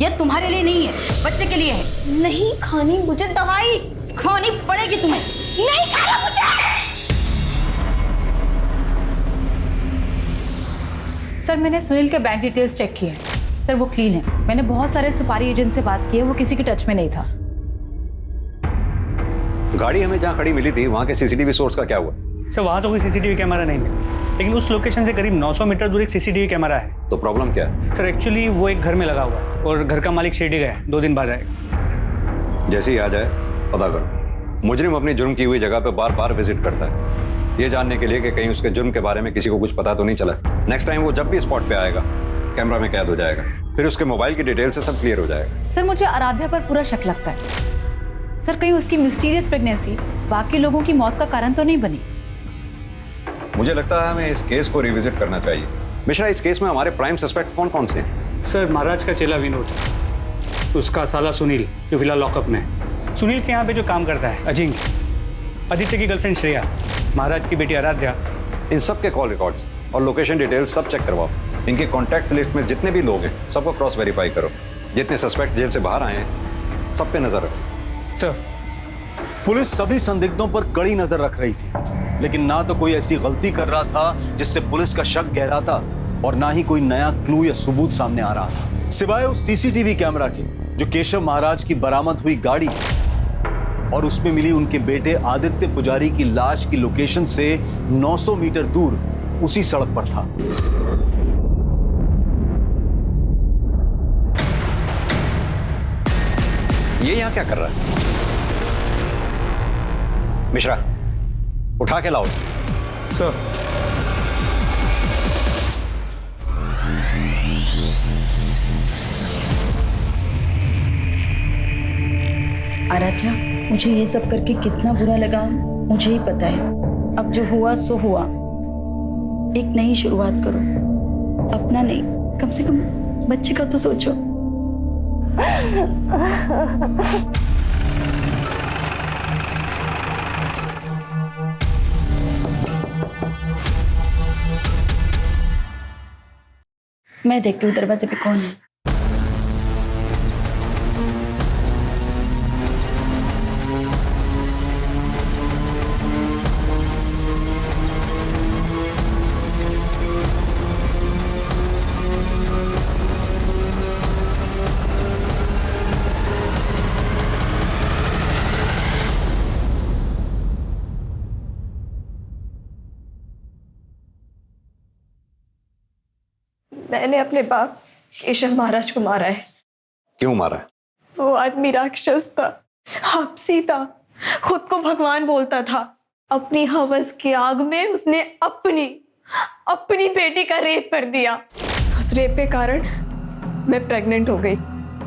ये तुम्हारे लिए नहीं है, बच्चे के लिए है। नहीं खानी मुझे दवाई। खानी पड़ेगी तुम्हें। नहीं खाना मुझे। सर मैंने सुनील के बैंक डिटेल्स चेक किए हैं सर, वो क्लीन है। मैंने बहुत सारे सुपारी एजेंट से बात की है, वो किसी के टच में नहीं था। गाड़ी हमें जहाँ खड़ी मिली थी वहाँ के सीसीटीवी सोर्स का क्या हुआ? सर वहाँ तो कोई सीसीटीवी कैमरा नहीं मिला, लेकिन उस लोकेशन से करीब 900 मीटर दूर एक सीसीटीवी कैमरा है। तो प्रॉब्लम क्या है? सर एक्चुअली वो एक घर में लगा हुआ है और घर का मालिक शिरडी गया है, 2 दिन बाद आएगा। जैसे ही आ जाए पता करो। मुजरिम अपनी जुर्म की हुई जगह पे बार बार विजिट करता है, ये जानने के लिए कि कहीं उसके जुर्म के बारे में किसी को कुछ पता तो नहीं चला। नेक्स्ट टाइम वो जब भी स्पॉट पे आएगा कैमरा में कैद हो जाएगा, फिर उसके मोबाइल की डिटेल से सब क्लियर हो जाएगा। सर मुझे आराध्या पर पूरा शक लगता है। सर कहीं उसकी मिस्टीरियस प्रेगनेंसी बाकी लोगों की मौत का कारण तो नहीं बनी? मुझे लगता है हमें इस केस को रिविजिट करना चाहिए। मिश्रा, इस केस में हमारे प्राइम सस्पेक्ट कौन कौन से हैं? सर महाराज का चेला विनोद, उसका साला सुनील जो फिलहाल लॉकअप में है, सुनील के यहाँ पे जो काम करता है अजिंक्य, आदित्य की गर्लफ्रेंड श्रेया, महाराज की बेटी आराध्या, इन सब के कॉल रिकॉर्ड्स और लोकेशन डिटेल्स सब चेक करवाओ। इनके कॉन्टैक्ट लिस्ट में जितने भी लोग हैं सबको क्रॉस वेरीफाई करो। जितने सस्पेक्ट जेल से बाहर आए हैं सब पे नजर रखो। सर पुलिस सभी संदिग्धों पर कड़ी नजर रख रही थी, लेकिन ना तो कोई ऐसी गलती कर रहा था जिससे पुलिस का शक गहराता और ना ही कोई नया क्लू या सबूत सामने आ रहा था, सिवाय उस सीसीटीवी कैमरा के जो केशव महाराज की बरामद हुई गाड़ी और उसमें मिली उनके बेटे आदित्य पुजारी की लाश की लोकेशन से 900 मीटर दूर उसी सड़क पर था। ये यहां क्या कर रहा है? मिश्रा, उठा के लाओ। सर आराध्या, मुझे ये सब करके कितना बुरा लगा मुझे ही पता है। अब जो हुआ सो हुआ। एक नई शुरुआत करो, अपना नहीं, कम से कम बच्चे का तो सोचो। मैं देखती हूँ दरवाजे पे कौन है। मैंने अपने बाप केशव महाराज को मारा है। क्यों मारा है? वो आदमी राक्षस था, आपसी था, खुद को भगवान बोलता था। अपनी हवस की आग में उसने अपनी बेटी का रेप कर दिया। उस रेप के कारण मैं प्रेग्नेंट हो गई।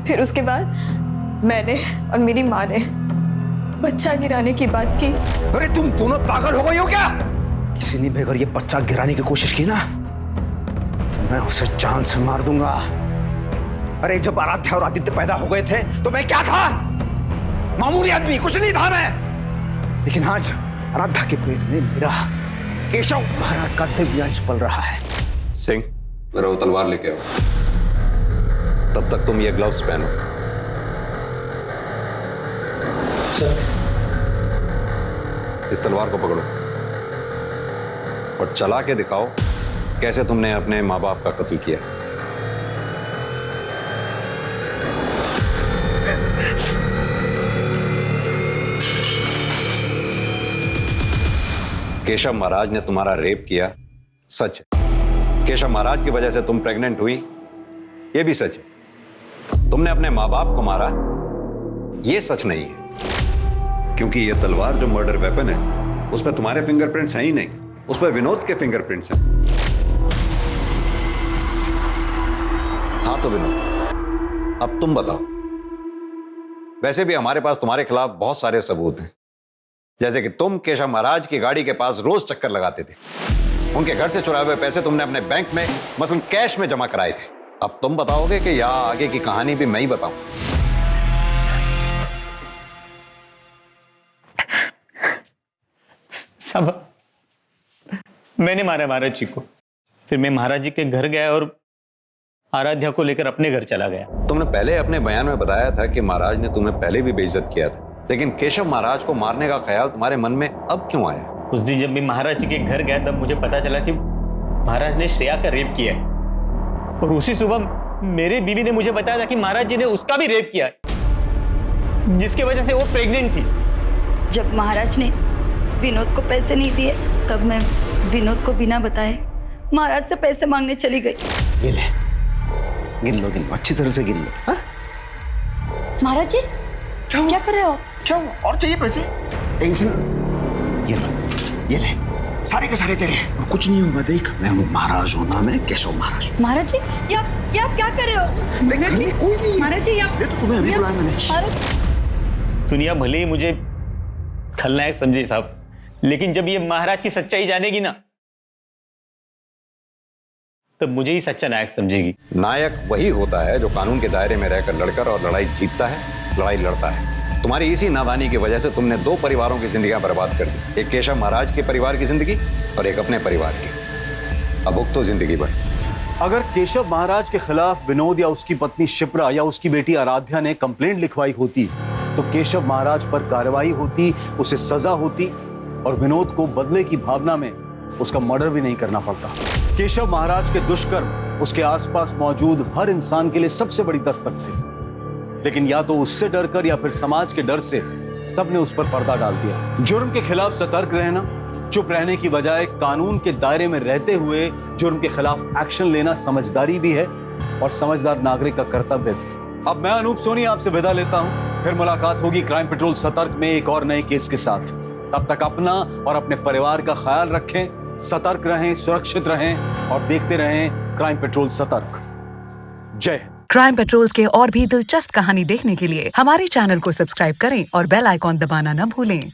फिर उसके बाद मैंने और मेरी माँ ने बच्चा गिराने की बात की। अरे तुम दोनों पागल हो गई हो क्या? किसी ने भी अगर ये बच्चा गिराने की कोशिश की ना तो मैं उसे जान से मार दूंगा। अरे जब आराध्या और आदित्य पैदा हो गए थे तो मैं क्या था? मामूली आदमी, कुछ नहीं था मैं। लेकिन आज आराध्या के पेट में मेरा केशव महाराज का दिव्य अंश पल रहा है। सिंह, मेरा वो तलवार लेके आओ। तब तक तुम ये ग्लव्स पहनो। इस तलवार को पकड़ो और चला के दिखाओ कैसे तुमने अपने माँ बाप का कत्ल किया। केशव महाराज ने तुम्हारा रेप किया, सच है। केशव महाराज की वजह से तुम प्रेग्नेंट हुई, यह भी सच है। तुमने अपने माँ बाप को मारा, यह सच नहीं है। क्योंकि यह तलवार जो मर्डर वेपन है उस पर तुम्हारे फिंगरप्रिंट्स हैं ही नहीं, उस पर विनोद के फिंगरप्रिंट्स हैं। हाँ तो विनोद, अब तुम बताओ। वैसे भी हमारे पास तुम्हारे खिलाफ बहुत सारे सबूत हैं, जैसे कि तुम केशव महाराज की गाड़ी के पास रोज चक्कर लगाते थे। उनके घर से चुराए हुए पैसे तुमने अपने बैंक में मसलन कैश में जमा कराए थे। अब तुम बताओगे कि या आगे की कहानी भी मैं ही बताऊं? सब मैंने मारा महाराज जी को। फिर मैं महाराज जी के घर गया और आराध्या को लेकर अपने घर चला गया। तुमने पहले अपने बयान में बताया था कि महाराज ने तुम्हें पहले भी बेइज्जत किया था, लेकिन केशव महाराज को मारने का ख्याल तुम्हारे मन में अब क्यों आया? उस दिन जब मैं महाराज जी के घर गया तब मुझे पता चला कि महाराज ने श्रेया का रेप किया है, और उसी सुबह मेरी बीवी ने मुझे बताया था कि महाराज जी ने उसका भी रेप किया है, जिसकी वजह से वो प्रेग्नेंट थी। जब महाराज ने विनोद को पैसे नहीं दिए तब मैं विनोद को बिना बताए महाराज से पैसे मांगने चली गई। गिन लो अच्छी तरह से गिन लो। हाँ? महाराज जी क्या कर रहे हो? क्यों और चाहिए पैसे? टेंशन ये ले सारे के सारे तेरे हैं और कुछ नहीं होगा। देख मैं हूँ महाराज हूँ ना, मैं केशव महाराज। महाराज जी ये आप क्या कर रहे हो? महाराज जी कोई नहीं। महाराज जी इसलिए तो तुम्हें अभी बुलाया मैंने। दुनिया भले ही मुझे खलनायक समझे साहब, लेकिन जब ये महाराज की सच्चाई जानेगी ना तब मुझे ही सच्चा नायक समझेगी। नायक वही होता है जो कानून के दायरे में रहकर लड़कर और लड़ाई जीतता है, लड़ाई लड़ता है। तुम्हारी इसी नादानी की वजह से तुमने 2 परिवारों की जिंदगियां बर्बाद कर दी, एक केशव महाराज के परिवार की जिंदगी और एक अपने परिवार की। अब भुगतो जिंदगी भर। अगर केशव महाराज के खिलाफ विनोद या उसकी पत्नी शिप्रा या उसकी बेटी आराध्या ने कंप्लेंट लिखवाई होती तो केशव महाराज पर कार्रवाई होती, उसे सजा होती और विनोद को बदले की भावना में उसका मर्डर भी नहीं करना पड़ता। केशव महाराज के दुष्कर्म उसके आसपास मौजूद हर इंसान के लिए सबसे बड़ी दस्तक थे, लेकिन या तो उससे डरकर या फिर समाज के डर से सबने उस पर पर्दा डाल दिया। जुर्म के खिलाफ सतर्क रहना, चुप रहने की बजाय कानून के दायरे में रहते हुए जुर्म के खिलाफ एक्शन लेना समझदारी भी है और समझदार नागरिक का कर्तव्य भी। अब मैं अनूप सोनी आपसे विदा लेता हूं, फिर मुलाकात होगी क्राइम पेट्रोल सतर्क में एक और नए केस के साथ। तब तक अपना और अपने परिवार का ख्याल रखें, सतर्क रहें, सुरक्षित रहें और देखते रहें क्राइम पेट्रोल सतर्क। जय हिंद। क्राइम पेट्रोल के और भी दिलचस्प कहानी देखने के लिए हमारे चैनल को सब्सक्राइब करें और बेल आइकॉन दबाना न भूलें।